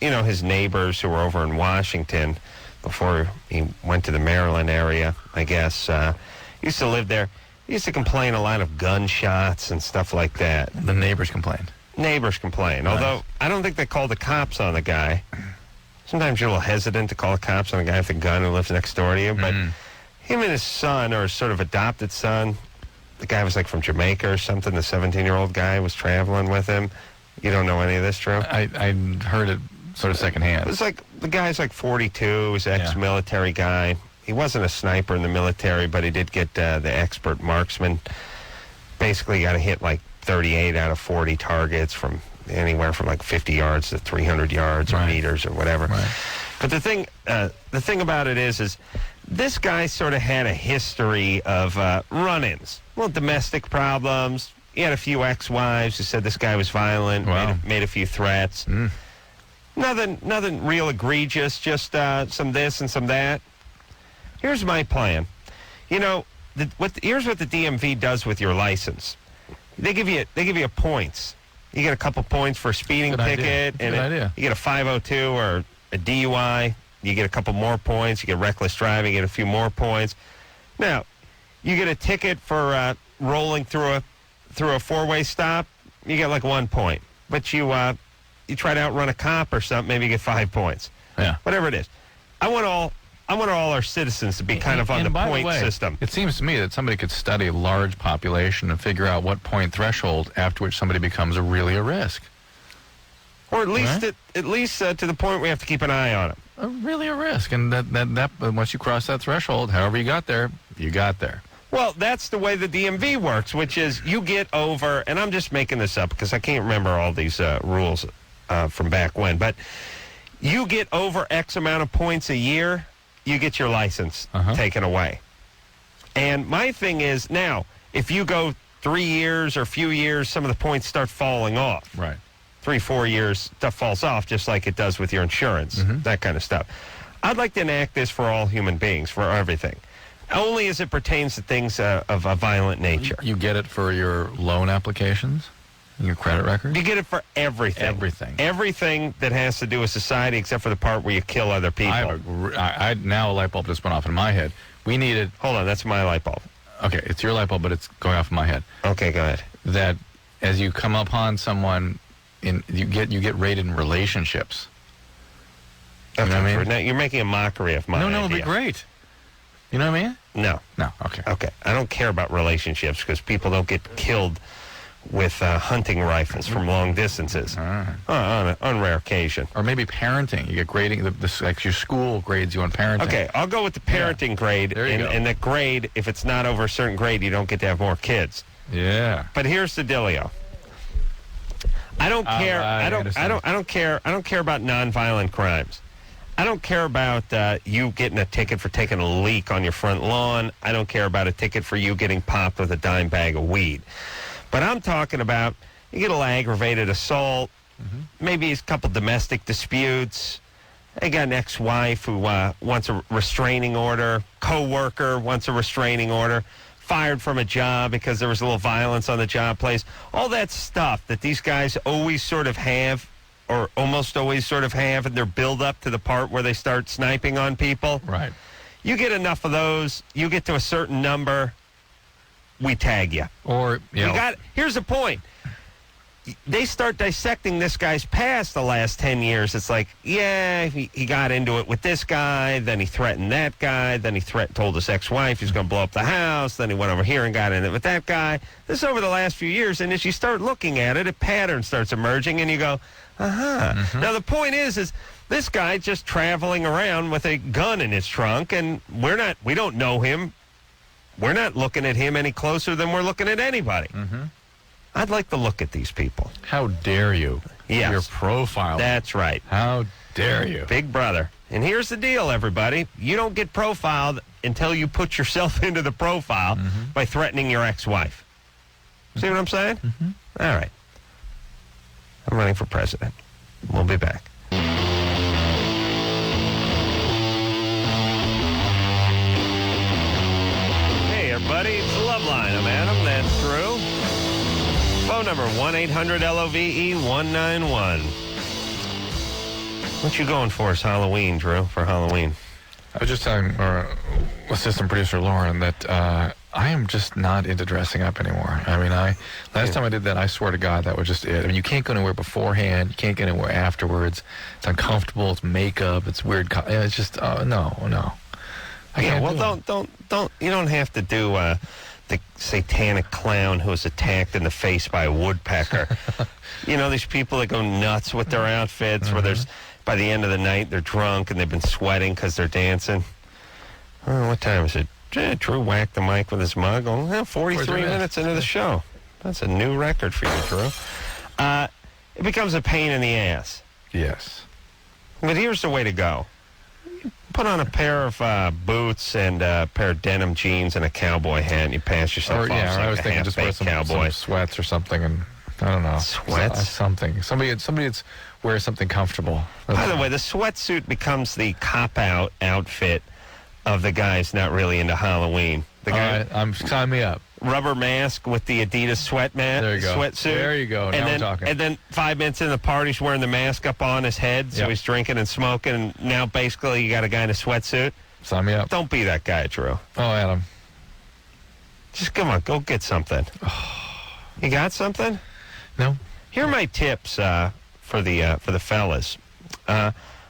S2: his neighbors who were over in Washington before he went to the Maryland area, I guess. He used to live there. He used to complain a lot of gunshots and stuff like that.
S3: The neighbors complained.
S2: Neighbors complain. Although, I don't think they called the cops on the guy. Sometimes you're a little hesitant to call the cops on a guy with a gun who lives next door to you. But him and his son, or sort of adopted son, the guy was like from Jamaica or something. The 17-year-old guy was traveling with him. You don't know any of this, Drew?
S3: I heard it sort of secondhand.
S2: It was like, the guy's like 42, he's an ex-military guy. He wasn't a sniper in the military, but he did get the expert marksman. Basically got to hit like 38 out of 40 targets from anywhere from like 50 yards to 300 yards or meters or whatever.
S3: Right.
S2: But the thing about it is this guy sort of had a history of run-ins, little domestic problems. He had a few ex-wives who said this guy was violent, made a few threats. Nothing real egregious, just some this and some that. Here's my plan. here's what the DMV does with your license. They give you points. You get a couple points for a speeding ticket, and you get a 502 or a DUI. You get a couple more points. You get reckless driving. You get a few more points. Now, you get a ticket for rolling through a four-way stop. You get like 1 point. But you try to outrun a cop or something, maybe you get 5 points.
S3: Yeah.
S2: Whatever it is. I want all our citizens to be kind of on the point system.
S3: It seems to me that somebody could study a large population and figure out what point threshold after which somebody becomes really a risk.
S2: Or at least to the point we have to keep an eye on them.
S3: Really a risk. And that once you cross that threshold, however you got there, you got there.
S2: Well, that's the way the DMV works, which is you get over, and I'm just making this up because I can't remember all these rules from back when, but you get over X amount of points a year, you get your license taken away. And my thing is, now, if you go 3 years or a few years, some of the points start falling off.
S3: Right.
S2: 3-4 years, stuff falls off just like it does with your insurance, that kind of stuff. I'd like to enact this for all human beings, for everything. Only as it pertains to things of a violent nature.
S3: You get it for your loan applications? Your credit record?
S2: You get it for everything.
S3: Everything.
S2: Everything that has to do with society except for the part where you kill other people.
S3: Now a light bulb just went off in my head. We needed...
S2: Hold on, that's my light bulb.
S3: Okay, it's your light bulb, but it's going off in my head.
S2: Okay, go ahead.
S3: That as you come upon someone, you get rated in relationships. You know what I mean?
S2: Now, you're making a mockery of my idea.
S3: No, it'd be great. You know what I mean?
S2: No.
S3: Okay.
S2: Okay. I don't care about relationships because people don't get killed with hunting rifles from long distances on rare occasion.
S3: Or maybe parenting. You get grading. Like your school grades you on parenting.
S2: Okay, I'll go with the parenting grade.
S3: There you go.
S2: And that grade, if it's not over a certain grade, you don't get to have more kids.
S3: Yeah.
S2: But here's the dealio. I don't care. I don't care. I don't care about nonviolent crimes. I don't care about you getting a ticket for taking a leak on your front lawn. I don't care about a ticket for you getting popped with a dime bag of weed. But I'm talking about you get a little aggravated assault, maybe a couple domestic disputes. I got an ex-wife who wants a restraining order, co-worker wants a restraining order, fired from a job because there was a little violence on the job place. All that stuff that these guys always sort of have, or almost always sort of have in their build-up to the part where they start sniping on people.
S3: Right.
S2: You get enough of those, you get to a certain number, we tag you.
S3: Or,
S2: here's the point. They start dissecting this guy's past the last 10 years. It's like, yeah, he got into it with this guy, then he threatened that guy, then he told his ex-wife he's going to blow up the house, then he went over here and got in it with that guy. This is over the last few years, and as you start looking at it, a pattern starts emerging, and you go, Now, the point is this guy just traveling around with a gun in his trunk, and we don't know him. We're not looking at him any closer than we're looking at anybody. I'd like to look at these people.
S3: How dare you?
S2: Yes.
S3: Your profile.
S2: That's right.
S3: How dare you?
S2: Big brother. And here's the deal, everybody. You don't get profiled until you put yourself into the profile by threatening your ex-wife. See what I'm saying? All right. I'm running for president. We'll be back. Hey, everybody. It's Loveline. I'm Adam. That's Drew. Phone number 1-800-LOVE-191. What you going for is Halloween, Drew, for Halloween?
S3: I was just telling our assistant producer, Lauren, that I am just not into dressing up anymore. I mean, last time I did that, I swear to God, that was just it. I mean, you can't go anywhere beforehand. You can't go anywhere afterwards. It's uncomfortable. It's makeup. It's weird. It's just, no. I can't
S2: don't. You don't have to do the satanic clown who was attacked in the face by a woodpecker. You know, these people that go nuts with their outfits where by the end of the night, they're drunk and they've been sweating because they're dancing. Oh, what time is it? Drew whacked the mic with his mug. 43 minutes into the show. That's a new record for you, Drew. It becomes a pain in the ass.
S3: Yes.
S2: But here's the way to go. Put on a pair of boots and a pair of denim jeans and a cowboy hat, and you pass yourself off
S3: I was thinking just wear some sweats or something, and I don't know.
S2: Sweats?
S3: Something. Somebody that's wears something comfortable.
S2: By the way, the sweatsuit becomes the cop-out outfit of the guys not really into Halloween. The
S3: All
S2: guy,
S3: right, sign me up.
S2: rubber mask with the Adidas
S3: There you go.
S2: sweatsuit.
S3: There you go. Now
S2: and
S3: we're
S2: then,
S3: talking.
S2: And then 5 minutes in the party, he's wearing the mask up on his head, so
S3: Yep.
S2: he's drinking and smoking. And now basically you got a guy in a sweatsuit.
S3: Sign me up.
S2: Don't be that guy, Drew.
S3: Oh, Adam.
S2: Just come on, go get something. You got something?
S3: No.
S2: Here are my tips for the fellas.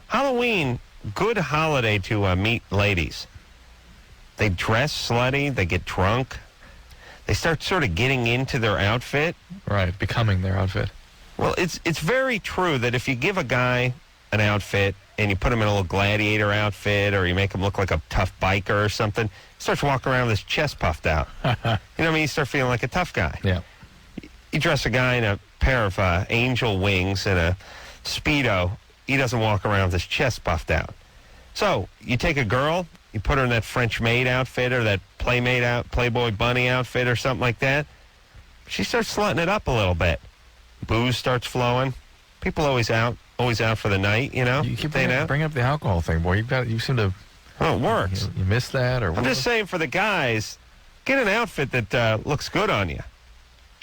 S2: Halloween, good holiday to meet ladies. They dress slutty. They get drunk. They start sort of getting into their outfit.
S3: Right, becoming their outfit.
S2: Well, it's very true that if you give a guy an outfit and you put him in a little gladiator outfit or you make him look like a tough biker or something, he starts walking around with his chest puffed out. You know what I mean? You start feeling like a tough guy.
S3: Yeah.
S2: You dress a guy in a pair of angel wings and a Speedo, he doesn't walk around with his chest puffed out. So you take a girl, you put her in that French maid outfit or that Playboy bunny outfit or something like that. She starts slutting it up a little bit. Booze starts flowing. People always out for the night, you know.
S3: You keep
S2: Staying out.
S3: bringing up the alcohol thing, boy. You seem to.
S2: Oh, it works.
S3: You missed that, or
S2: I'm
S3: what?
S2: just saying for the guys, get an outfit that looks good on you.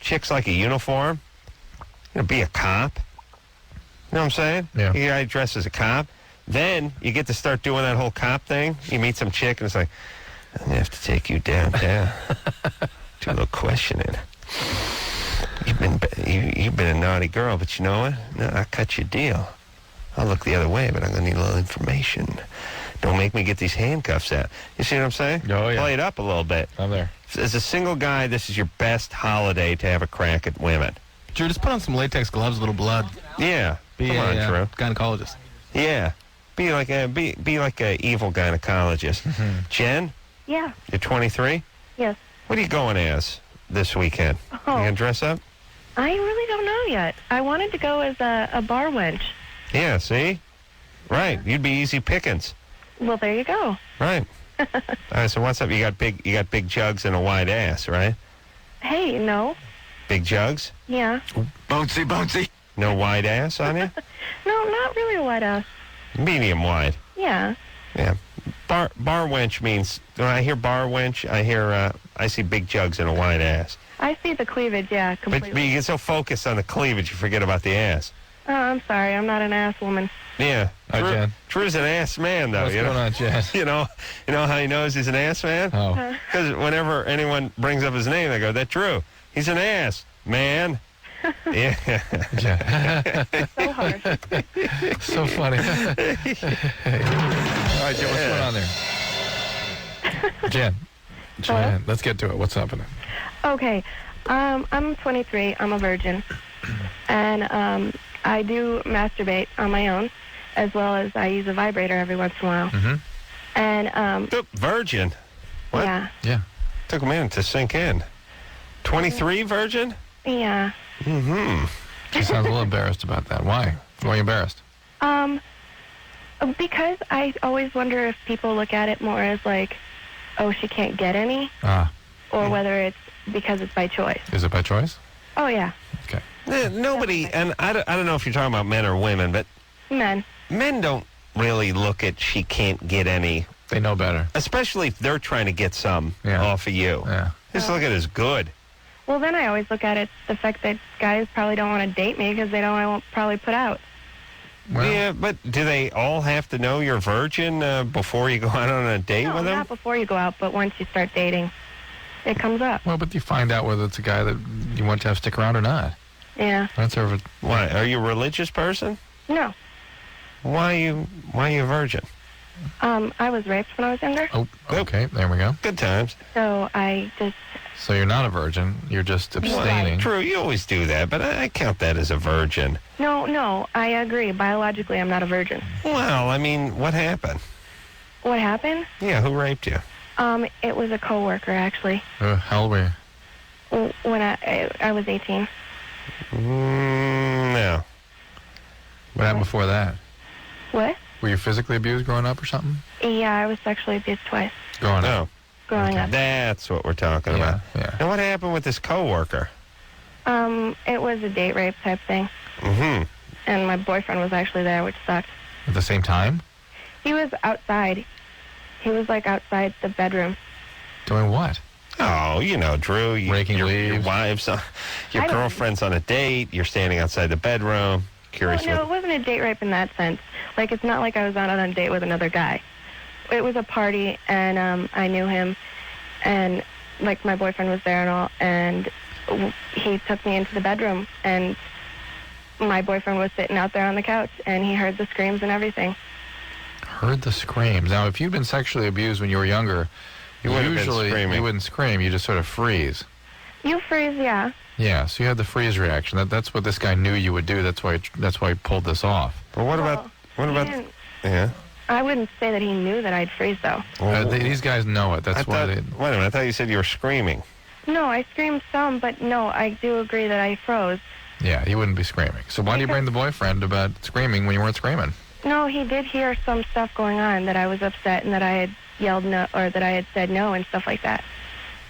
S2: Chicks like a uniform. You know, be a cop. You know what I'm saying?
S3: Yeah.
S2: You gotta dress as a cop. Then you get to start doing that whole cop thing. You meet some chick and it's like, I'm gonna have to take you downtown. Do a little questioning. You've been a naughty girl, but you know what? No, I cut your deal. I'll look the other way, but I'm gonna need a little information. Don't make me get these handcuffs out. You see what I'm saying?
S3: Oh, yeah.
S2: Play it up a little bit.
S3: I'm there.
S2: As a single guy, this is your best holiday to have a crack at women.
S9: Drew, just put on some latex gloves, a little blood.
S2: Yeah.
S9: Be
S2: Come on,
S9: a
S2: Drew.
S9: gynecologist.
S2: Yeah. Be like a evil gynecologist.
S3: Mm-hmm.
S2: Jen,
S10: Yeah.
S2: you're 23.
S10: Yes.
S2: What are you going as this weekend?
S10: Oh.
S2: You gonna dress up?
S10: I really don't know yet. I wanted to go as a bar wench.
S2: Yeah. See. Right. You'd be easy pickings.
S10: Well, there you go.
S2: Right. All right. So what's up? You got big jugs and a wide ass, right?
S10: Hey, no.
S2: Big jugs.
S10: Yeah.
S9: Bouncy.
S2: No wide ass on you.
S10: No, not really a white ass.
S2: Medium wide.
S10: Yeah.
S2: Yeah. Bar wench means when I hear bar wench, I see big jugs and a wide ass.
S10: I see the cleavage, yeah,
S2: But
S10: completely.
S2: you get so focused on the cleavage, you forget about the ass.
S10: Oh, I'm sorry. I'm not an ass woman.
S2: Yeah.
S3: Hi, Jen.
S2: Drew's an ass man, though.
S3: What's
S2: you know?
S3: going on, Jen?
S2: You know how he knows he's an ass man?
S3: Oh.
S2: Because whenever anyone brings up his name, they go, "That's Drew. He's an ass man." Yeah.
S3: Yeah.
S10: So hard.
S3: So funny. All right, Jen, what's going on there? Jen, let's get to it. What's happening?
S10: Okay. I'm 23. I'm a virgin. And I do masturbate on my own, as well as I use a vibrator every once in a while.
S3: Mm-hmm.
S10: And,
S2: Virgin. What?
S10: yeah.
S2: Took a minute to sink in. 23 virgin?
S10: Yeah.
S2: Mm-hmm.
S3: She sounds a little embarrassed about that. Why? Why are you embarrassed?
S10: Because I always wonder if people look at it more as like, oh, she can't get any, or whether it's because it's by choice.
S3: Is it by choice?
S10: Oh, yeah.
S3: Okay.
S2: Nobody, and I don't know if you're talking about men or women, but
S10: Men.
S2: men don't really look at she can't get any,
S3: They know better.
S2: especially if they're trying to get some off of you.
S3: Yeah.
S2: Just look at it as good.
S10: Well, then I always look at it the fact that guys probably don't want to date me because they don't I won't probably put out.
S3: Well,
S2: Yeah, but do they all have to know you're a virgin before you go out on a date
S10: No,
S2: with them?
S10: not before you go out, but once you start dating, it comes up.
S3: well, but you find out whether it's a guy that you want to have stick around or not.
S10: Yeah.
S3: That's sort of
S2: Why? Are you a religious person?
S10: No.
S2: Why are you a virgin?
S10: I was raped when I was younger,
S3: Oh, okay. There we go.
S2: Good times.
S10: so I just
S3: So you're not a virgin. You're just abstaining.
S2: True, you always do that, but I count that as a virgin.
S10: no. I agree. Biologically, I'm not a virgin.
S2: Well, I mean, what happened?
S10: What happened?
S2: Yeah, who raped you?
S10: It was a coworker actually.
S3: How old were you?
S10: When I was 18.
S2: No.
S3: What happened before that?
S10: What?
S3: Were you physically abused growing up or something?
S10: Yeah, I was sexually abused twice
S3: Growing
S2: No.
S3: up.
S10: growing up.
S2: That's what we're talking about.
S3: Yeah.
S2: And what happened with this coworker?
S10: It was a date rape type thing,
S2: Mm-hmm.
S10: and my boyfriend was actually there, which sucked.
S3: At the same time?
S10: He was outside. He was like outside the bedroom.
S3: Doing what?
S2: Oh, you know, Drew.
S3: Raking
S2: your
S3: leaves.
S2: wives, your
S10: I don't-
S2: girlfriend's on a date. You're standing outside the bedroom. Curious.
S10: Well, no, it wasn't a date rape in that sense. Like, it's not like I was on a date with another guy. It was a party, and I knew him, and, like, my boyfriend was there and all, and he took me into the bedroom, and my boyfriend was sitting out there on the couch, and he heard the screams and everything.
S3: Heard the screams. Now, if you'd been sexually abused when you were younger,
S2: You wouldn't have been
S3: usually
S2: screaming.
S3: you wouldn't scream. You just sort of freeze.
S10: You freeze, yeah.
S3: Yeah, so you had the freeze reaction. That's what this guy knew you would do. That's why he pulled this off.
S2: But what about
S10: He
S2: yeah?
S10: didn't- I wouldn't say that he knew that I'd freeze, though.
S3: These guys know it. That's why they.
S2: Wait a minute. I thought you said you were screaming.
S10: No, I screamed some, but no, I do agree that I froze.
S3: Yeah, he wouldn't be screaming. So why do you bring the boyfriend about screaming when you weren't screaming?
S10: No, he did hear some stuff going on, that I was upset and that I had yelled no, or that I had said no and stuff like that.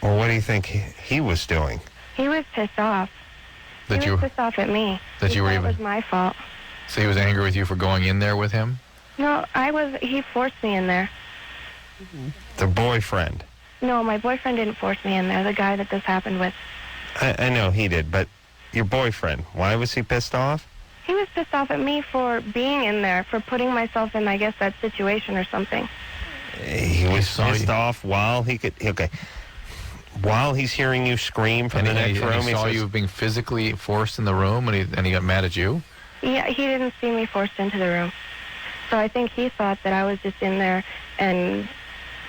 S2: Well, what do you think he was doing?
S10: He was pissed off.
S3: That
S10: He was pissed off at me.
S3: that you were
S10: He thought
S3: even-
S10: It was my fault.
S3: So he was angry with you for going in there with him?
S10: No, he forced me in there.
S2: The boyfriend.
S10: No, my boyfriend didn't force me in there, the guy that this happened with.
S2: I know he did, but your boyfriend. Why was he pissed off?
S10: He was pissed off at me for being in there, for putting myself in, I guess, that situation or something.
S2: He was
S3: saw
S2: pissed
S3: you.
S2: off while he could. Okay. While he's hearing you scream from the next room,
S3: he saw
S2: says,
S3: you being physically forced in the room, and he got mad at you?
S10: Yeah, he didn't see me forced into the room. So I think he thought that I was just in there and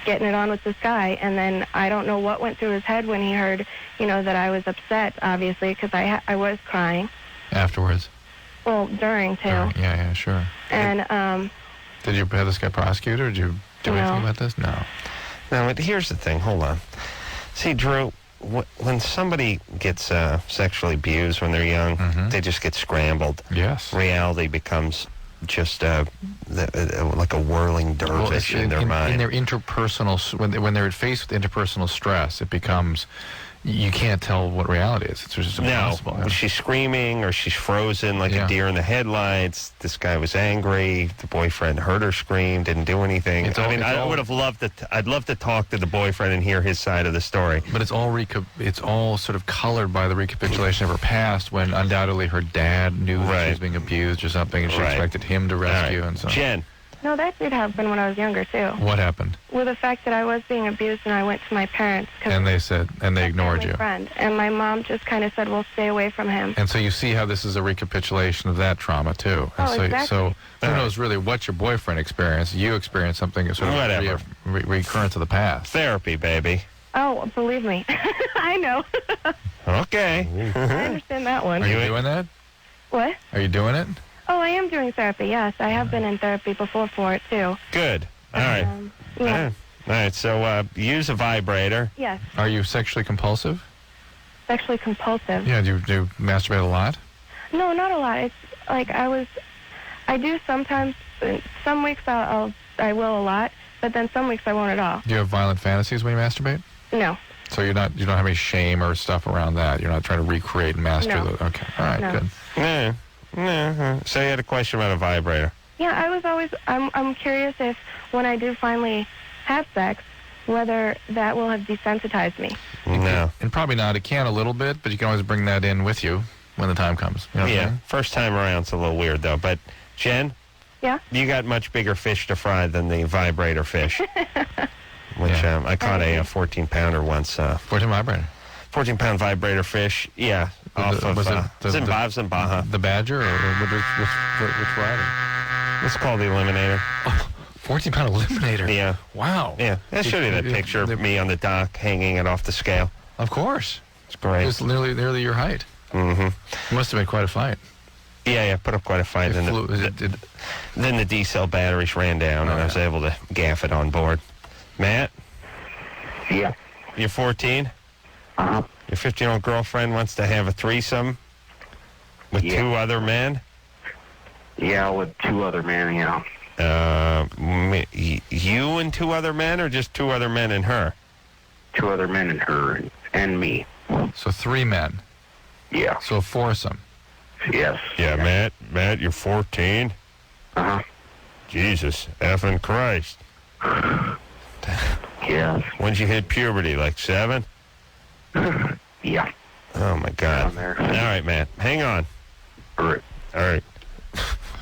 S10: getting it on with this guy. And then I don't know what went through his head when he heard, that I was upset, obviously, because I was crying.
S3: Afterwards?
S10: Well, during, too.
S3: Yeah, sure.
S10: And,
S3: Did you have this guy prosecuted, or did you do anything about this? No.
S2: No, but here's the thing. Hold on. See, Drew, when somebody gets sexually abused when they're young, they just get scrambled.
S3: Yes.
S2: Reality becomes just like a whirling dervish in their mind.
S3: In their interpersonal, when they're faced with interpersonal stress, it becomes, you can't tell what reality is. It's just impossible.
S2: No, she's screaming or she's frozen like a deer in the headlights. This guy was angry. The boyfriend heard her scream, didn't do anything. I would have loved it. I'd love to talk to the boyfriend and hear his side of the story.
S3: But it's all sort of colored by the recapitulation of her past, when undoubtedly her dad knew that she was being abused or something, and she expected him to rescue and so on.
S2: Jen.
S10: no, that did happen when I was younger, too.
S3: What happened?
S10: With the fact that I was being abused and I went to my parents.
S3: And they ignored you.
S10: Friend. And my mom just kind of said, well, stay away from him.
S3: And so you see how this is a recapitulation of that trauma, too. And so who knows really what your boyfriend experienced. You experienced something sort of recurrence of the past.
S2: Therapy, baby.
S10: Oh, believe me. I know.
S2: Okay.
S10: I understand that one.
S3: Are you doing that?
S10: What?
S3: Are you doing it?
S10: Oh, I am doing therapy, yes. I have been in therapy before for it, too.
S2: Good. All right.
S10: Yeah.
S2: All right. So use a vibrator.
S10: Yes.
S3: Are you sexually compulsive?
S10: Sexually compulsive.
S3: Yeah, do you masturbate a lot?
S10: No, not a lot. It's like I do sometimes. Some weeks I will a lot, but then some weeks I won't at all.
S3: Do you have violent fantasies when you masturbate?
S10: No.
S3: So you don't have any shame or stuff around that? You're not trying to recreate and master
S10: No.
S3: the... Okay, all right,
S10: No.
S3: good.
S2: Yeah. So you had a question about a vibrator.
S10: Yeah, I was always. I'm curious if when I do finally have sex, whether that will have desensitized me.
S2: No.
S3: And probably not. It can a little bit, but you can always bring that in with you when the time comes. You know what I'm saying?
S2: First time around's a little weird, though. But, Jen?
S10: Yeah?
S2: You got much bigger fish to fry than the vibrator fish. Which I caught a 14-pounder once.
S3: 14 vibrator?
S2: 14-pound vibrator fish, yeah. Off of Zimbabwe.
S3: The Badger, or which variety?
S2: It's called the Eliminator.
S3: 14-pound Eliminator?
S2: Yeah.
S3: Wow.
S2: Yeah. I'll show you that picture of me on the dock hanging it off the scale.
S3: Of course.
S2: It's great.
S3: It's nearly your height.
S2: Mm-hmm.
S3: It must have been quite a fight.
S2: Yeah, put up quite a fight. Then the D-cell batteries ran down, and I was able to gaff it on board. Matt?
S11: Yeah.
S2: You're 14?
S11: Uh-huh.
S2: Your 15-year-old girlfriend wants to have a threesome with two other men?
S11: Yeah, with two other men, yeah.
S2: You and two other men, or just two other men and her?
S11: Two other men and her and me.
S3: So 3 men?
S11: Yeah.
S3: So a foursome?
S11: Yes.
S2: Yeah, Matt, you're 14?
S11: Uh-huh.
S2: Jesus, effing Christ.
S11: Yes.
S2: When'd you hit puberty? Like 7?
S11: Yeah.
S2: Oh, my God.
S11: Down there.
S2: All right, man. Hang on.
S11: All right.
S2: All right.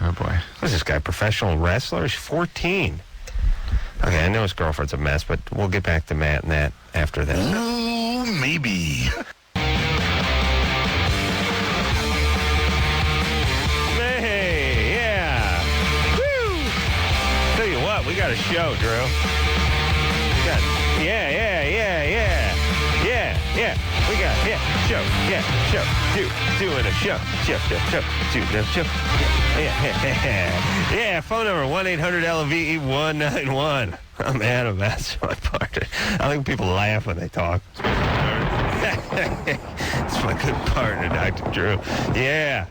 S3: Oh, boy.
S2: Who's this guy? Professional wrestler? He's 14. Okay, I know his girlfriend's a mess, but we'll get back to Matt and that after this.
S1: Ooh, maybe.
S2: Hey, yeah. Woo! Tell you what, we got a show, Drew. We got, yeah. Show. Doing a show. Doing a show. Yeah, phone number 1-800-LVE-191. I'm Adam. That's my partner. I think people laugh when they talk. It's my good partner, Dr. Drew. Yeah,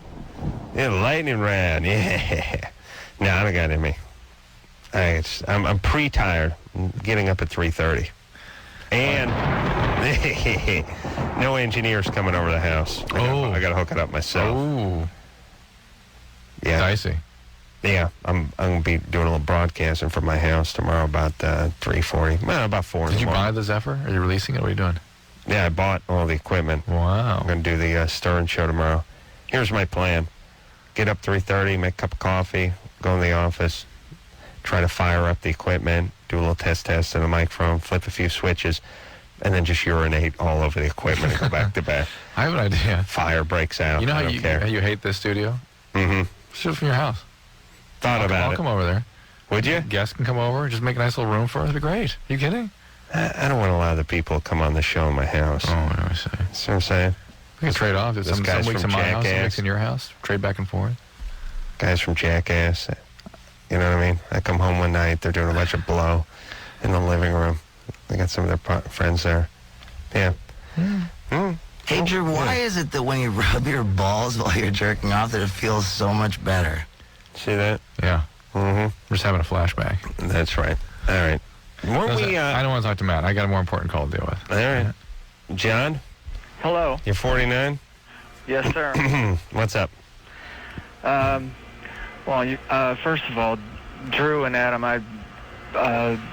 S2: lightning round. Yeah. No, I don't got it in me. I'm pre-tired. I'm getting up at 3:30. And no engineers coming over the house. I got to hook it up myself.
S3: Oh.
S2: Yeah.
S3: Dicey.
S2: Yeah, I'm going to be doing a little broadcasting from my house tomorrow about 3:40. Well, about 4.
S3: Did you buy the Zephyr? Are you releasing it? What are you doing?
S2: Yeah, I bought all the equipment.
S3: Wow.
S2: I'm going to do the Stern show tomorrow. Here's my plan. Get up 3:30, make a cup of coffee, go in the office, try to fire up the equipment, do a little test in the microphone, flip a few switches, and then just urinate all over the equipment and go back to bed.
S3: I have an idea.
S2: Fire breaks out.
S3: You know
S2: I
S3: how
S2: don't care.
S3: you hate this studio?
S2: Mm-hmm.
S3: Shoot from your house.
S2: I'll
S3: come over there.
S2: Would you?
S3: Guests can come over. Just make a nice little room for us. It'd be great. You kidding?
S2: I don't want a lot of the people to come on the show in my house.
S3: Oh, I see.
S2: See what I'm saying?
S3: We can trade off. Some weeks in my house, some weeks in your house. Trade back and forth.
S2: Guys from Jackass. You know what I mean? I come home one night. They're doing a bunch of blow in the living room. They got some of their friends there. Yeah.
S12: Hey, Drew, why is it that when you rub your balls while you're jerking off that it feels so much better?
S2: See that?
S3: Yeah.
S2: Mm-hmm.
S3: We're just having a flashback.
S2: That's right. All right.
S3: I don't want to talk to Matt. I got a more important call to deal with.
S2: All right. John?
S13: Hello.
S2: You're 49?
S13: Yes, sir.
S2: What's up?
S13: First of all, Drew and Adam, I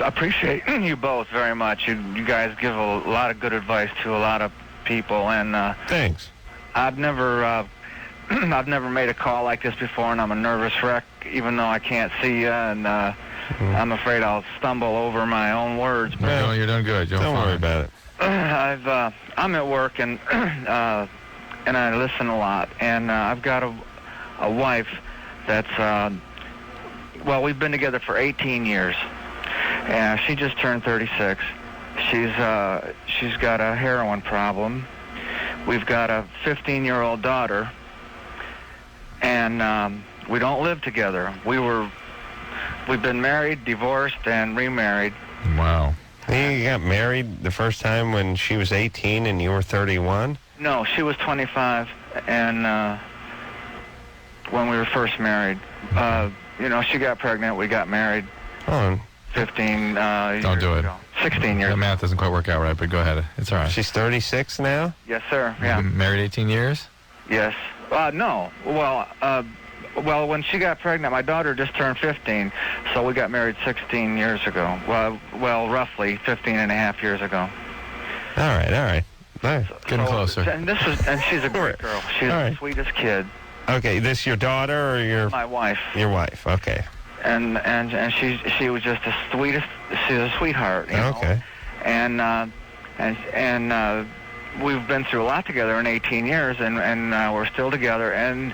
S13: appreciate you both very much. You guys give a lot of good advice to a lot of people, and
S2: thanks.
S13: I've never made a call like this before, and I'm a nervous wreck, even though I can't see you, and I'm afraid I'll stumble over my own words.
S3: But you're doing good.
S2: Don't worry about it.
S13: I'm at work, and I listen a lot, and I've got a wife that's we've been together for 18 years, and she just turned 36. She's got a heroin problem. We've got a 15-year-old daughter, and we don't live together. We've been married, divorced, and remarried.
S3: Wow.
S2: You got married the first time when she was 18 and you were 31?
S13: No, she was 25, and when we were first married, she got pregnant. We got married. 15
S3: Don't do it.
S13: 16 years.
S3: The math doesn't quite work out right, but go ahead. It's all right.
S2: She's 36 now?
S13: Yes, sir. Yeah.
S3: You've been married 18 years?
S13: Yes. No. Well, when she got pregnant, my daughter just turned 15, so we got married 16 years ago. Well, roughly 15 and a half years ago.
S2: All right.
S3: Getting closer.
S13: And she's a great girl. She's the sweetest kid.
S2: Okay, this your daughter or your...
S13: My wife.
S2: Your wife, okay.
S13: And she was just the sweetest. She's a sweetheart. You know?
S2: Okay.
S13: And we've been through a lot together in 18 years, and we're still together. And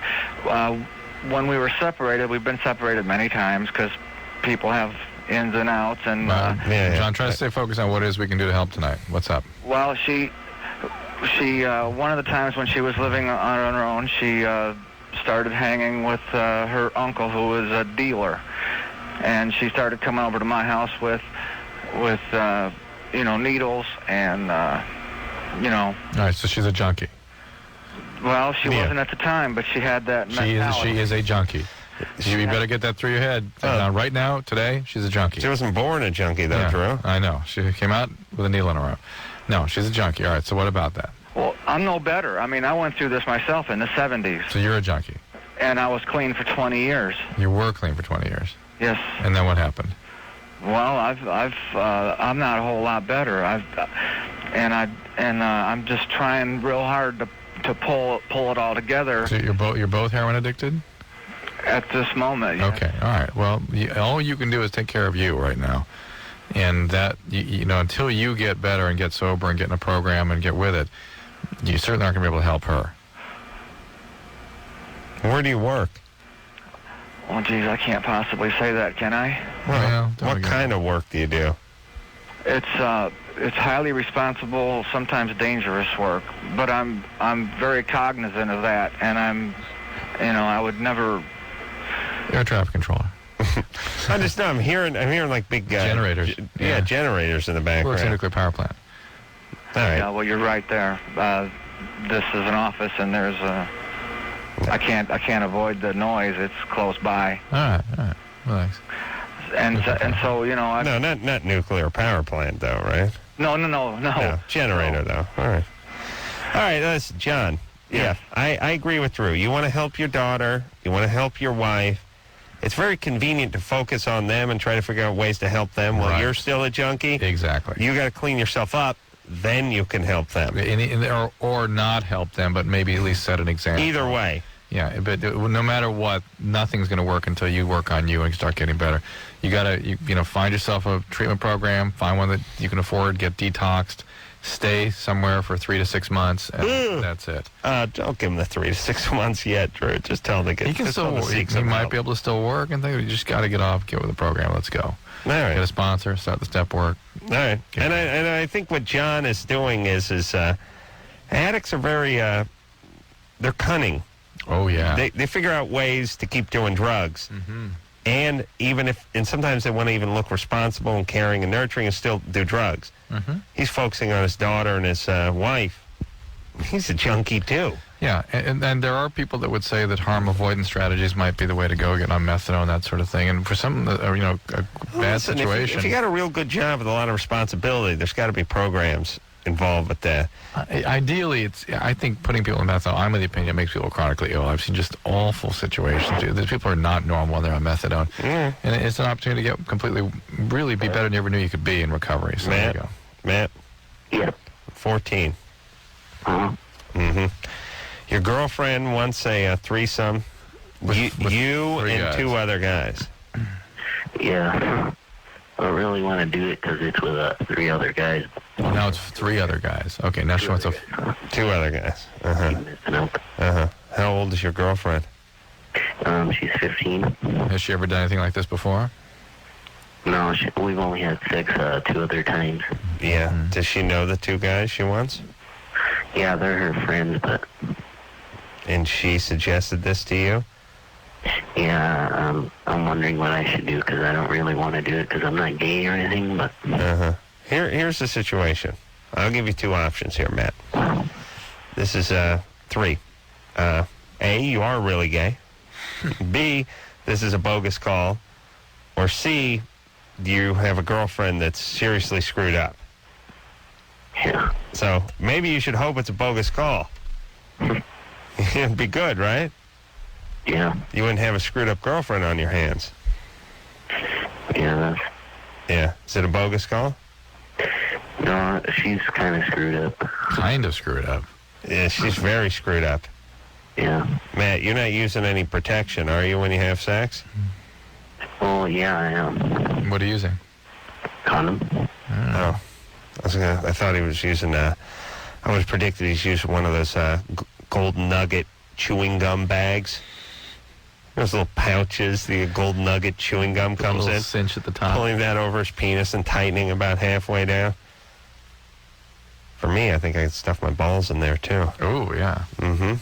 S13: when we were separated, we've been separated many times because people have ins and outs. And
S3: John, try to stay focused on what it is we can do to help tonight. What's up?
S13: Well, she one of the times when she was living on her own, she started hanging with her uncle, who was a dealer, and she started coming over to my house with needles and
S3: All right, so she's a junkie.
S13: Well, she wasn't at the time, but she had that mentality.
S3: She is a junkie. You better get that through your head. Right now, today, she's a junkie.
S2: She wasn't born a junkie, though, Drew.
S3: I know. She came out with a needle in her arm. No, she's a junkie. All right, so what about that?
S13: Well, I'm no better. I mean, I went through this myself in the 70s.
S3: So you're a junkie.
S13: And I was clean for 20 years.
S3: You were clean for 20 years.
S13: Yes.
S3: And then what happened?
S13: Well, I'm not a whole lot better. I'm just trying real hard to pull it all together.
S3: So you're both heroin addicted?
S13: At this moment, yes.
S3: Okay, all right. Well, all you can do is take care of you right now. And that, until you get better and get sober and get in a program and get with it, you certainly aren't going to be able to help her.
S2: Where do you work?
S13: Well, geez, I can't possibly say that, can I?
S2: Well, what kind of work do you do?
S13: It's highly responsible, sometimes dangerous work, but I'm very cognizant of that, and I would never.
S3: Air traffic controller.
S2: I'm hearing like big
S3: generators.
S2: Generators in the background.
S3: Works in a nuclear power plant.
S2: All right.
S13: Yeah, well, you're right there. This is an office, and there's I can't avoid the noise. It's close by.
S3: All right. Relax.
S13: And so
S2: No, not nuclear power plant though, right?
S13: No.
S2: Generator though. All right. That's John. Yeah, I agree with Drew. You want to help your daughter. You want to help your wife. It's very convenient to focus on them and try to figure out ways to help them while you're still a junkie.
S3: Exactly.
S2: You got to clean yourself up. Then you can help them.
S3: Or not help them, but maybe at least set an example.
S2: Either way.
S3: Yeah, but no matter what, nothing's going to work until you work on you and start getting better. You got to, find yourself a treatment program, find one that you can afford, get detoxed, stay somewhere for 3 to 6 months, and that's it.
S2: Don't give him the 3 to 6 months yet, Drew. Just tell him to get.
S3: He can still work. He might be able to still work, and you just got to get with the program. Let's go.
S2: All right.
S3: Get a sponsor, start the step work.
S2: All right. And I think what John is doing is addicts are very they're cunning.
S3: Oh yeah.
S2: They figure out ways to keep doing drugs. Mm-hmm. And sometimes they want to even look responsible and caring and nurturing and still do drugs. Mm-hmm. He's focusing on his daughter and his wife. He's a junkie too.
S3: Yeah, and there are people that would say that harm avoidance strategies might be the way to go, get on methadone, that sort of thing. And for some, a bad situation.
S2: If you got a real good job with a lot of responsibility, there's got to be programs involved with that.
S3: Ideally, I think putting people on methadone, I'm of the opinion it makes people chronically ill. I've seen just awful situations. These people are not normal when they're on methadone. Mm. And it's an opportunity to get really be better than you ever knew you could be in recovery. So there you go.
S2: Matt?
S11: Yeah.
S2: 14.
S11: Uh-huh.
S2: Mm-hmm. Your girlfriend wants a threesome. With you and
S3: guys.
S2: 2 other guys.
S11: Yeah. I don't really want to do it because it's with 3 other guys.
S3: Well, now it's 3 other guys. Okay, now she wants
S2: 2 other guys. Uh-huh. How old is your girlfriend?
S11: She's 15.
S3: Has she ever done anything like this before?
S11: No, we've only had sex 2 other times.
S2: Yeah. Mm-hmm. Does she know the 2 guys she wants?
S11: Yeah, they're her friends, but...
S2: And she suggested this to you?
S11: Yeah, I'm wondering what I should do because I don't really want to do it because I'm not gay or anything, but...
S2: Uh-huh. Here's the situation. I'll give you 2 options here, Matt. This is 3. A, you are really gay. B, this is a bogus call. Or C, you have a girlfriend that's seriously screwed up.
S11: Yeah.
S2: So maybe you should hope it's a bogus call. It'd be good, right?
S11: Yeah.
S2: You wouldn't have a screwed up girlfriend on your hands.
S11: Yeah.
S2: Yeah. Is it a bogus call?
S11: No, she's kind of screwed up.
S3: Kind of screwed up?
S2: Yeah, she's very screwed up.
S11: Yeah.
S2: Matt, you're not using any protection, are you, when you have sex?
S11: Oh, yeah, I am.
S3: What are you using?
S11: Condom.
S2: Oh. I thought he was using, I was predicted he's using one of those Golden Nugget chewing gum bags. Those little pouches, the Golden Nugget chewing gum comes in.
S3: Cinch at the top.
S2: Pulling that over his penis and tightening about halfway down. For me, I think I could stuff my balls in there, too.
S3: Oh, yeah.
S2: Mm-hmm.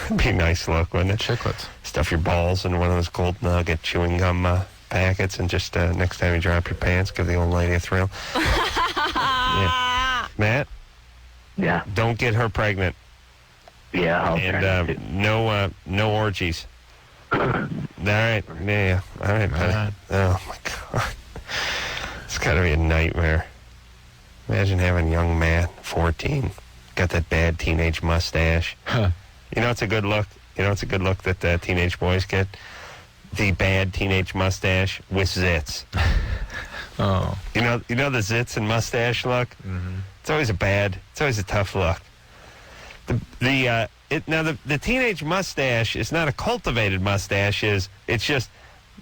S2: It'd be a nice look, wouldn't it?
S3: Chiclets.
S2: Stuff your balls in one of those Golden Nugget chewing gum packets and just next time you drop your pants, give the old lady a thrill. Yeah. Matt?
S11: Yeah.
S2: Don't get her pregnant.
S11: Yeah, I'll
S2: and no orgies. All right. Yeah. All right, buddy. Oh, my God. It's got to be a nightmare. Imagine having young Matt, 14, got that bad teenage mustache.
S3: Huh.
S2: You know it's a good look? You know it's a good look that teenage boys get? The bad teenage mustache with zits.
S3: Oh.
S2: You know the zits and mustache look?
S3: Mm-hmm.
S2: It's always a tough look. The teenage mustache is not a cultivated mustache. It's just,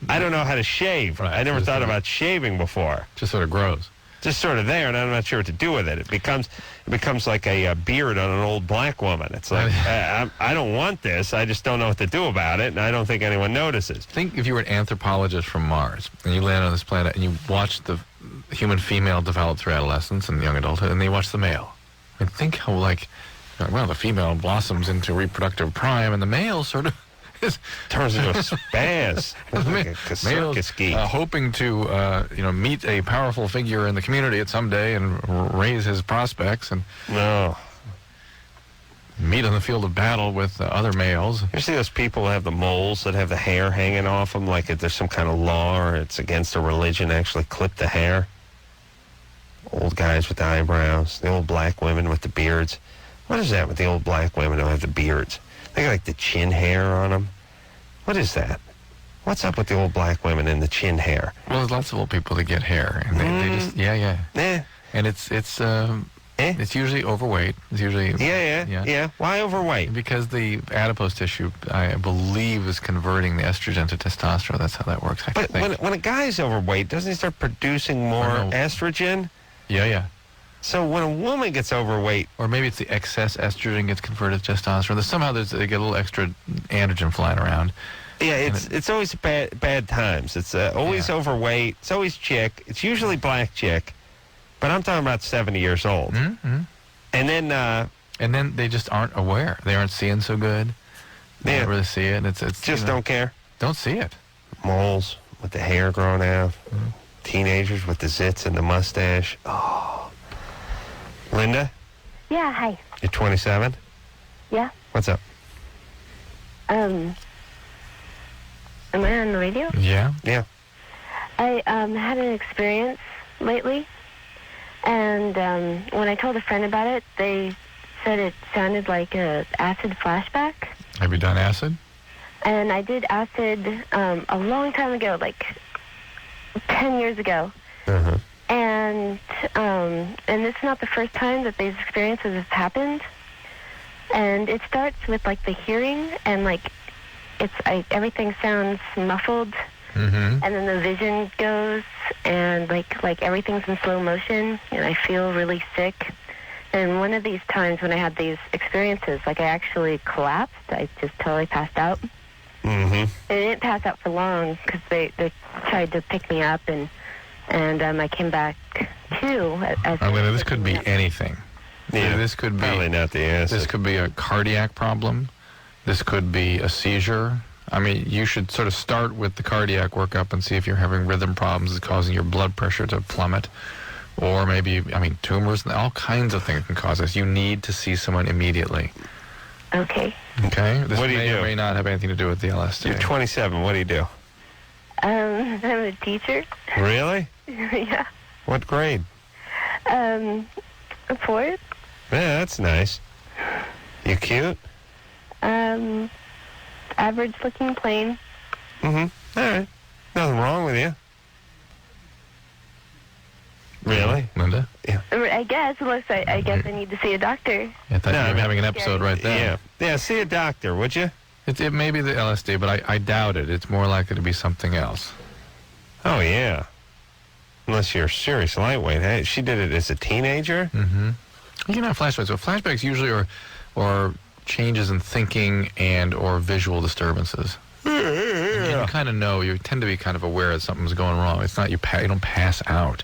S2: I don't know how to shave.
S3: Right,
S2: I never thought about shaving before.
S3: Just sort of grows.
S2: Just sort of there, and I'm not sure what to do with it. It becomes like a beard on an old black woman. It's like, I don't want this. I just don't know what to do about it, and I don't think anyone notices.
S3: Think if you were an anthropologist from Mars, and you land on this planet, and you watch the human female develop through adolescence and young adulthood, and then you watch the male. And think how, well, the female blossoms into reproductive prime, and the male sort of
S2: turns into a spaz, like a circus geek.
S3: Hoping to, meet a powerful figure in the community at some day and raise his prospects and meet on the field of battle with other males.
S2: You see those people who have the moles that have the hair hanging off them, like if there's some kind of law or it's against a religion to actually clip the hair? Old guys with the eyebrows, the old black women with the beards. What is that with the old black women who have the beards? They got like the chin hair on them. What is that? What's up with the old black women and the chin hair?
S3: Well, there's lots of old people that get hair, and they just and it's usually overweight. It's usually
S2: yeah. Why overweight?
S3: Because the adipose tissue, I believe, is converting the estrogen to testosterone. That's how that works.
S2: But when a guy's overweight, doesn't he start producing more estrogen?
S3: Yeah.
S2: So when a woman gets overweight,
S3: or maybe it's the excess estrogen gets converted to testosterone. Somehow they get a little extra androgen flying around.
S2: Yeah, it's always bad times. It's always overweight. It's always chick. It's usually black chick, but I'm talking about 70 years old.
S3: Mm-hmm.
S2: And then
S3: they just aren't aware. They aren't seeing so good. They don't really see it. It's
S2: just don't care.
S3: Don't see it.
S2: Moles with the hair growing out. Mm-hmm. Teenagers with the zits and the mustache. Oh. Linda?
S10: Yeah, hi.
S2: You're 27?
S10: Yeah.
S2: What's up?
S10: Am I on the radio?
S2: Yeah.
S10: I had an experience lately, and when I told a friend about it, they said it sounded like a acid flashback.
S3: Have you done acid?
S10: And I did acid a long time ago, like 10 years ago.
S2: Uh-huh.
S10: And it's not the first time that these experiences have happened. And it starts with like the hearing, and like everything sounds muffled, and then the vision goes, and like everything's in slow motion, and I feel really sick. And one of these times when I had these experiences, like I actually collapsed. I just totally passed out.
S2: Mm-hmm.
S10: And I didn't pass out for long because they tried to pick me up, and I came back too.
S3: This could be anything.
S2: Yeah,
S3: this could be
S2: probably not the answer.
S3: This could be a cardiac problem. This could be a seizure. I mean, you should sort of start with the cardiac workup and see if you're having rhythm problems that's causing your blood pressure to plummet. Or maybe, tumors, all kinds of things can cause this. You need to see someone immediately.
S10: Okay.
S3: Okay? This
S2: what do you
S3: may
S2: do?
S3: or may not have anything to do with the LSD.
S2: You're 27. What do you do?
S10: I'm a teacher.
S2: Really?
S10: Yeah.
S2: What grade?
S10: A fourth.
S2: Yeah, that's nice. You cute?
S10: Average looking, plain.
S2: Mm-hmm. All right. Nothing wrong with you. Really?
S3: Linda?
S2: Yeah.
S10: I guess. I guess I need to see a doctor.
S3: I thought you were having an episode right there.
S2: Yeah, see a doctor, would you?
S3: It may be the LSD, but I doubt it. It's more likely to be something else.
S2: Oh, yeah. Unless you're a serious lightweight. Hey, she did it as a teenager?
S3: Mm-hmm. You can have flashbacks. So flashbacks usually are changes in thinking and or visual disturbances.
S2: Yeah.
S3: You kind of know. You tend to be kind of aware that something's going wrong. It's not you don't pass out.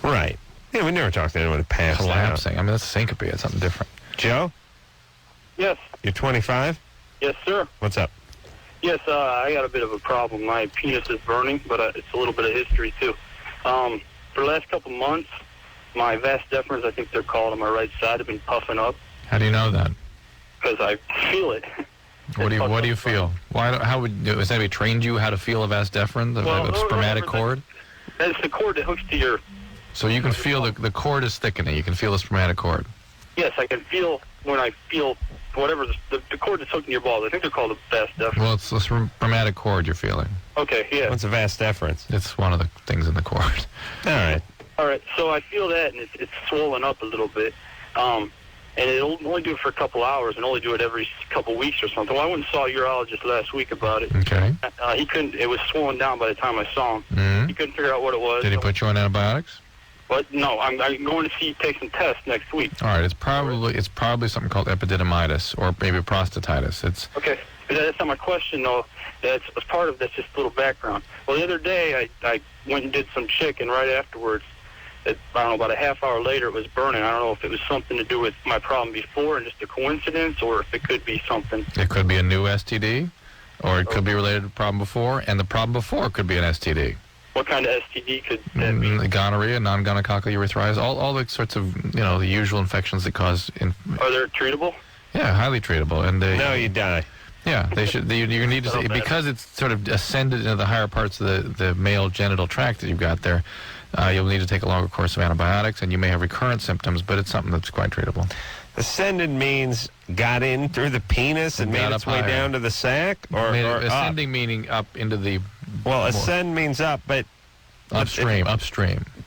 S2: Right. Yeah, we never talked to anyone who passed
S3: Collapsing.
S2: out.
S3: That's syncope. It's something different.
S2: Joe?
S14: Yes.
S2: You're 25?
S14: Yes, sir.
S2: What's up?
S14: Yes, I got a bit of a problem. My penis is burning, but it's a little bit of history, too. For the last couple months, my vas deferens, I think they're called, on my right side, have been puffing up.
S3: How do you know that?
S14: Because I feel it.
S3: What do you feel? Has anybody trained you how to feel a vas deferens, a spermatic cord?
S14: It's the cord that hooks to your...
S3: So you can feel the cord is thickening. You can feel the spermatic cord.
S14: Yes, I can feel when I feel whatever the cord that's hooked in your balls. I think they're called a vas deferens.
S3: Well, it's this rheumatic cord you're feeling.
S14: Okay, yeah.
S2: What's a vas deferens?
S3: It's one of the things in the cord.
S2: All right.
S14: All right, so I feel that, and it's swollen up a little bit. And it'll only do it for a couple hours, and only do it every couple weeks or something. Well, I went and saw a urologist last week about it.
S3: Okay.
S14: He couldn't. It was swollen down by the time I saw him.
S3: Mm-hmm.
S14: He couldn't figure out what it was.
S3: Did he put you on antibiotics?
S14: But no, I'm going to take some tests next week.
S3: All right. It's probably something called epididymitis or maybe prostatitis. It's
S14: okay. But that's not my question, though. That's part of that's just a little background. Well, the other day I went and did some chicken right afterwards. I don't know, about a half hour later, it was burning. I don't know if it was something to do with my problem before and just a coincidence, or if it could be something.
S3: It could be a new STD, or it could be related to the problem before, and the problem before could be an STD.
S14: What kind of STD could that be?
S3: Gonorrhea, non-gonococcal urethritis, all the sorts of, the usual infections that cause...
S14: Are they treatable?
S3: Yeah, highly treatable. And
S2: No, you die.
S3: Yeah, they should. You need to say, because it's sort of ascended into the higher parts of the male genital tract that you've got there. You'll need to take a longer course of antibiotics, and you may have recurrent symptoms, but it's something that's quite treatable.
S2: Ascended means got in through the penis and made its way down to the sac, or
S3: ascending
S2: up?
S3: Meaning up into the.
S2: Well, ascend means up, but
S3: upstream.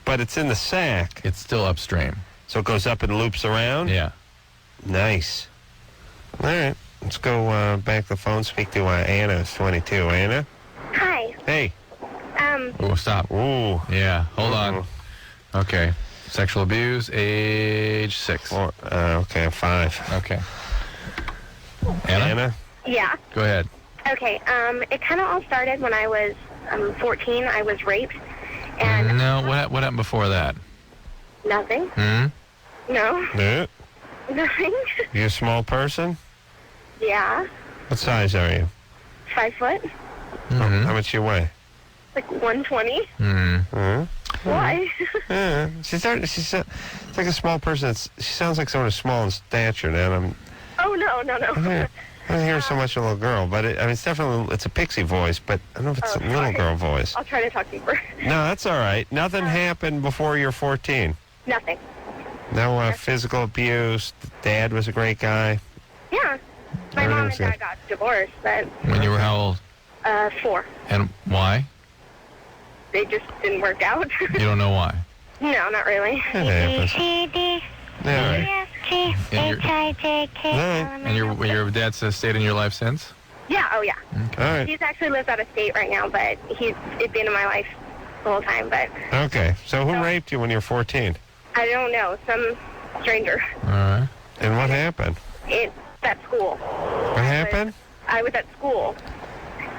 S2: But it's in the sac.
S3: It's still upstream.
S2: So it goes up and loops around.
S3: Yeah.
S2: Nice. All right, let's go back to the phone. Speak to Anna, 22. Anna.
S10: Hi.
S2: Hey.
S3: Oh, stop.
S2: Ooh.
S3: Yeah, hold on. Okay. Sexual abuse, age 6.
S2: Okay, 5.
S3: Okay. Anna?
S10: Yeah.
S3: Go ahead.
S10: Okay. It kind of all started when I was 14. I was raped. And
S3: no, what happened before that?
S10: Nothing.
S3: Hmm?
S10: No.
S2: Yeah.
S10: Nothing.
S2: You a small person?
S10: Yeah.
S2: What size are you?
S10: 5 foot.
S3: Mm-hmm.
S2: How much you weigh?
S10: Like 120.
S2: Mm-hmm.
S10: Why?
S2: Yeah. She's like a small person. She sounds like someone who's small in stature. Now
S10: Oh, no.
S2: I don't hear so much a little girl, but it's definitely it's a pixie voice, but I don't know if it's a little girl voice.
S10: I'll try to talk deeper.
S2: No, that's all right. Nothing happened before you're 14.
S10: Nothing.
S2: No physical abuse. Dad was a great guy.
S10: Yeah. My mom and dad got divorced, but...
S3: When you were how old?
S10: 4.
S3: And why?
S10: They just didn't work out.
S3: You don't know why?
S10: No, not really.
S3: And your dad's stayed in your life since?
S10: Yeah, oh yeah.
S3: Okay. All right.
S10: He's actually lives out of state right now, but he's been in my life the whole time, but...
S2: Okay, so who raped you when you were 14?
S10: I don't know, some stranger.
S3: All right.
S2: And what happened?
S10: It's at school.
S2: What happened?
S10: I was at school,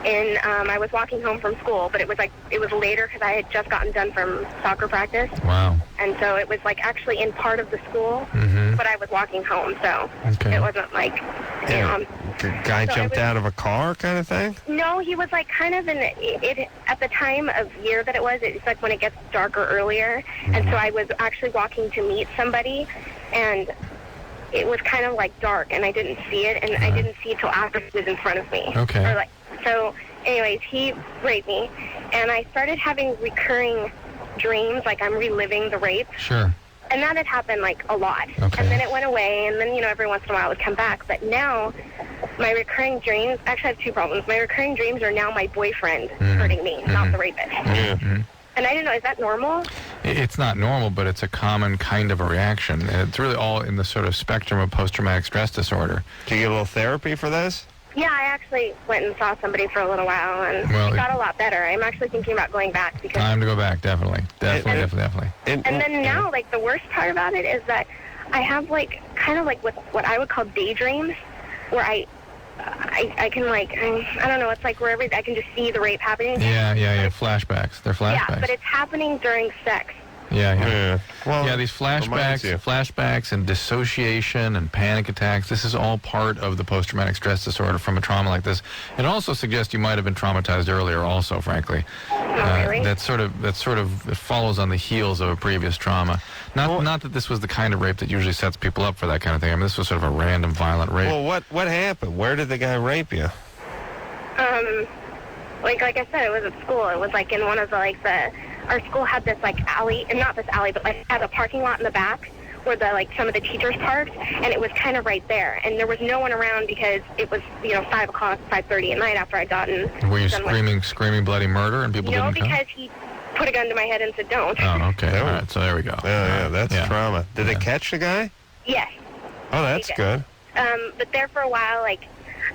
S10: and I was walking home from school, but it was later because I had just gotten done from soccer practice.
S3: Wow.
S10: And so it was actually in part of the school, but I was walking home, so it wasn't
S2: Guy jumped out of a car kind of thing?
S10: No, he was kind of at the time of year that it was, it's like when it gets darker earlier, and so I was actually walking to meet somebody, and it was kind of dark, and I didn't see it, and I didn't see it till after he was in front of me.
S3: Okay.
S10: So anyways, he raped me, and I started having recurring dreams, I'm reliving the rape.
S3: Sure.
S10: And that had happened, a lot.
S3: Okay.
S10: And then it went away, and then, every once in a while it would come back. But now, my recurring dreams, actually I have 2 problems. My recurring dreams are now my boyfriend hurting me, not the rapist.
S3: Mm-hmm.
S10: And I didn't know, is that normal?
S3: It's not normal, but it's a common kind of a reaction. And it's really all in the sort of spectrum of post-traumatic stress disorder.
S2: Do you get a little therapy for this?
S10: Yeah, I actually went and saw somebody for a little while, and it got a lot better. I'm actually thinking about going back because...
S3: Time to go back, definitely. Definitely.
S10: And then now, the worst part about it is that I have, kind of what I would call daydreams, where I can, I don't know, it's where I can just see the rape happening.
S3: Yeah, flashbacks. They're flashbacks.
S10: Yeah, but it's happening during sex.
S3: Yeah.
S2: Well,
S3: these flashbacks and dissociation and panic attacks, this is all part of the post-traumatic stress disorder from a trauma like this. It also suggests you might have been traumatized earlier also, frankly.
S10: Really?
S3: That sort of it follows on the heels of a previous trauma. Not that this was the kind of rape that usually sets people up for that kind of thing. I mean, this was sort of a random violent rape.
S2: Well, what happened? Where did the guy rape you?
S10: Like I said, it was at school. It was in one of our school had this alley, and not this alley, but had a parking lot in the back where some of the teachers parked, and it was kind of right there. And there was no one around because it was 5 o'clock, 5:30 at night after I'd gotten.
S3: Were you
S10: done
S3: screaming bloody murder, and people
S10: No,
S3: didn't come?
S10: because he put a gun to my head and said, "Don't."
S3: Oh, okay. All right, so there we go.
S2: Yeah, that's trauma. Did they catch the guy?
S10: Yes.
S2: Oh, that's good.
S10: But there for a while,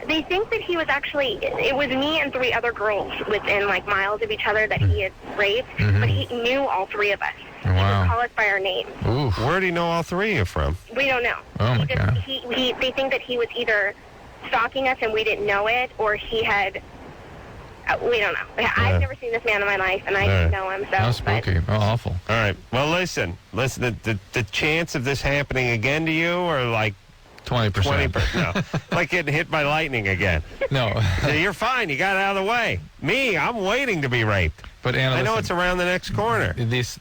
S10: they think that he was actually, it was me and 3 other girls within miles of each other that he had raped, but he knew all 3 of us. He would call us by our names.
S2: Ooh. Where did he know all 3 of you from?
S10: We don't know.
S3: Oh, my God.
S10: They think that he was either stalking us and we didn't know it, or he had, we don't know. I've never seen this man in my life, and I didn't know him. So,
S3: how spooky. Awful.
S2: All right. Well, listen. The chance of this happening again to you, or
S3: 20%.
S2: 20%. No. Like getting hit by lightning again.
S3: No.
S2: You're fine. You got out of the way. Me, I'm waiting to be raped.
S3: But Anna,
S2: I know
S3: listen,
S2: it's around the next corner.
S3: These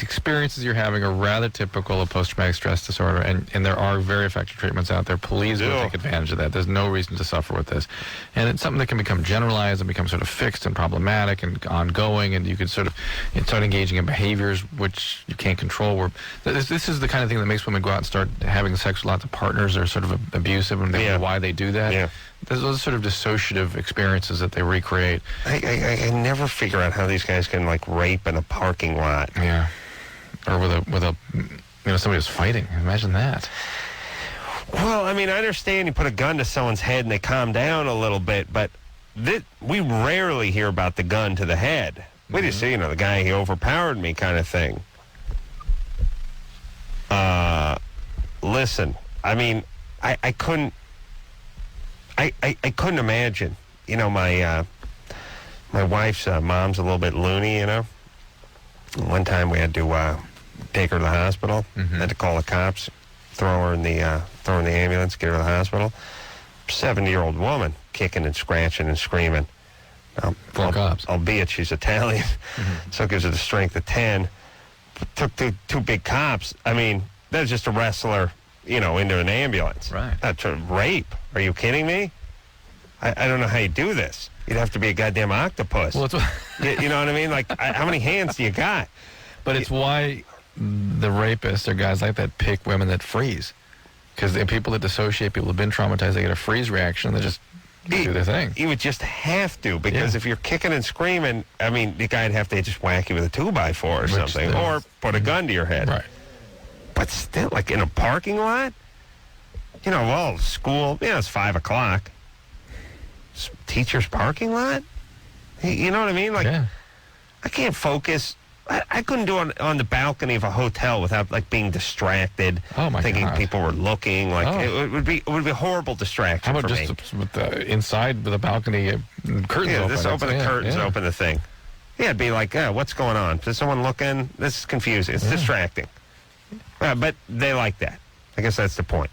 S3: experiences you're having are rather typical of post-traumatic stress disorder, and there are very effective treatments out there. Please go take advantage of that. There's no reason to suffer with this. And it's something that can become generalized and become sort of fixed and problematic and ongoing, and you can sort of start engaging in behaviors which you can't control. Where this is the kind of thing that makes women go out and start having sex with lots of partners that are sort of abusive, and they don't know why they do that.
S2: Yeah.
S3: Those are sort of dissociative experiences that they recreate.
S2: I never figure out how these guys can rape in a parking lot.
S3: Yeah, or with a somebody was fighting. Imagine that.
S2: Well, I mean, I understand you put a gun to someone's head and they calm down a little bit, but we rarely hear about the gun to the head. We just see, the guy, he overpowered me kind of thing. Listen, I mean, I couldn't. I couldn't imagine, my wife's mom's a little bit loony, One time we had to take her to the hospital. Had to call the cops, throw her in the ambulance, get her to the hospital. 70-year-old woman kicking and scratching and screaming.
S3: Cops.
S2: Albeit she's Italian, so it gives her the strength of 10. Took two big cops. I mean, that was just a wrestler, into an ambulance.
S3: Right.
S2: That's a rape. Are you kidding me? I don't know how you do this. You'd have to be a goddamn octopus.
S3: Well,
S2: you know what I mean? How many hands do you got?
S3: But it's why the rapists or guys like that pick women that freeze. Because the people that dissociate, people who've been traumatized, they get a freeze reaction. They just do their thing.
S2: You would just have to, because if you're kicking and screaming, I mean, the guy'd have to just whack you with a 2x4 or something, or put a gun to your head.
S3: Right.
S2: But still, in a parking lot? School, it's 5 o'clock. Teacher's parking lot? You know what I mean? I can't focus. I couldn't do it on the balcony of a hotel without being distracted.
S3: Oh my
S2: thinking
S3: God.
S2: people were looking. It would be a horrible distraction.
S3: How about
S2: for
S3: just
S2: me.
S3: with the inside with the balcony curtains open?
S2: Just open the curtains, open the thing. Yeah, it'd be what's going on? Is someone looking? This is confusing. It's distracting. But they like that. I guess that's the point.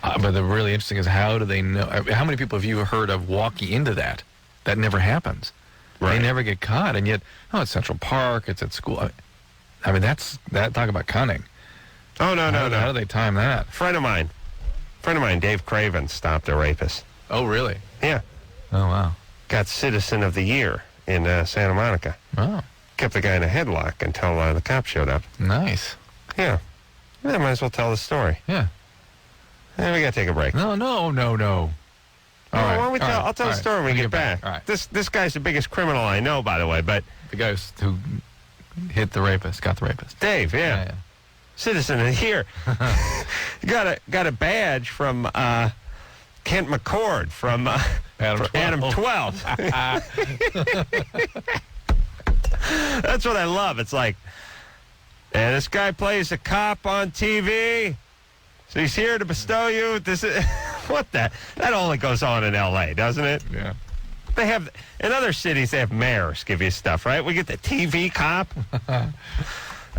S3: But the really interesting is, how do they know? How many people have you heard of walking into that? That never happens. Right. They never get caught, and yet, it's Central Park, it's at school. I mean, talk about cunning.
S2: Oh, no.
S3: How do they time that?
S2: Friend of mine, Dave Craven, stopped a rapist.
S3: Oh, really?
S2: Yeah.
S3: Oh, wow.
S2: Got Citizen of the Year in Santa Monica.
S3: Oh.
S2: Kept the guy in a headlock until the cops showed up.
S3: Nice.
S2: Yeah. I might as well tell the story.
S3: Yeah.
S2: We got to take a break.
S3: No.
S2: All right. I'll tell the story when we get back.
S3: All right.
S2: This guy's the biggest criminal I know, by the way, but...
S3: The guy who hit the rapist, got the rapist.
S2: Dave, yeah. Citizen of the Year. got a badge from Kent McCord from Adam 12. That's what I love. It's and this guy plays a cop on TV, so he's here to bestow you. This is what that only goes on in L.A., doesn't it?
S3: Yeah.
S2: They have in other cities. They have mayors give you stuff, right? We get the TV cop. All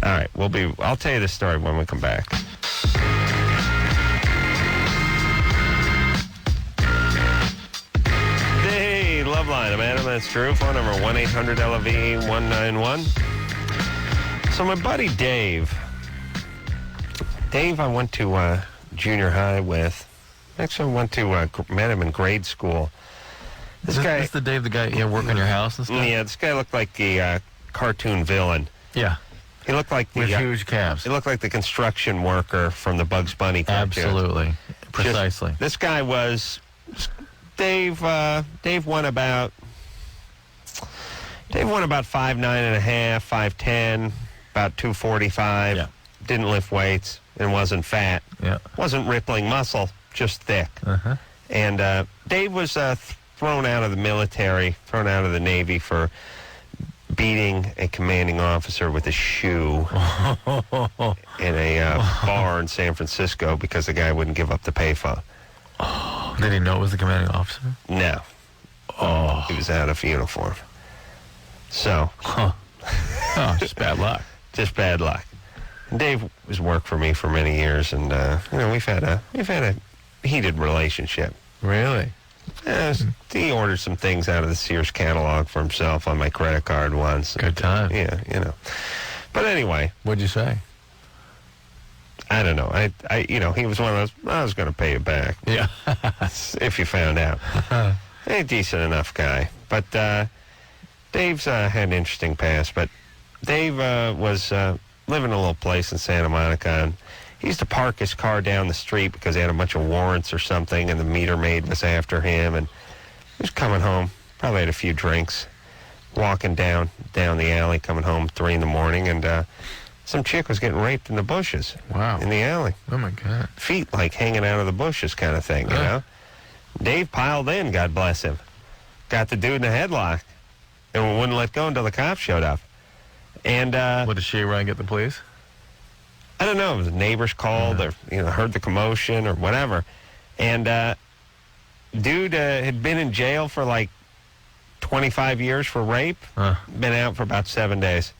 S2: right, I'll tell you the story when we come back. Hey, Loveline, I'm Adam. That's Drew. Phone number 1-800-LOVE-191. So my buddy Dave, I went to junior high with. Actually, I went to met him in grade school. This guy.
S3: Is the Dave, the guy work on your house and stuff?
S2: Yeah, this guy looked like a cartoon villain.
S3: Yeah.
S2: He looked like
S3: with huge calves.
S2: He looked like the construction worker from the Bugs Bunny cartoon.
S3: Absolutely. Precisely.
S2: This guy was Dave. Dave won about 5'9.5", 5'10", about 245.
S3: Yeah.
S2: Didn't lift weights and wasn't fat.
S3: Yeah.
S2: Wasn't rippling muscle, just thick.
S3: Uh-huh.
S2: And Dave was thrown out of the military, thrown out of the Navy for beating a commanding officer with a shoe in a bar in San Francisco because the guy wouldn't give up the payphone.
S3: Oh, did he know it was the commanding officer?
S2: No.
S3: Oh.
S2: He was out of uniform. So.
S3: Oh, just bad luck.
S2: Just bad luck. Dave has worked for me for many years, and we've had a heated relationship.
S3: Really?
S2: He ordered some things out of the Sears catalog for himself on my credit card once.
S3: Good time.
S2: Yeah, But anyway.
S3: What'd you say?
S2: I don't know. He was one of those, I was going to pay you back.
S3: Yeah.
S2: If you found out. A decent enough guy. But Dave's had an interesting past. But Dave was living in a little place in Santa Monica, and he used to park his car down the street because he had a bunch of warrants or something, and the meter maid was after him, and he was coming home, probably had a few drinks, walking down the alley, coming home 3 a.m, and some chick was getting raped in the bushes.
S3: Wow.
S2: In the alley.
S3: Oh, my God.
S2: Feet, like, hanging out of the bushes kind of thing, you know? Dave piled in, God bless him. Got the dude in a headlock, and wouldn't let go until the cops showed up. And
S3: what, did she run and get the police?
S2: I don't know. The neighbors called or heard the commotion or whatever. And dude had been in jail for like 25 years for rape. Been out for about 7 days.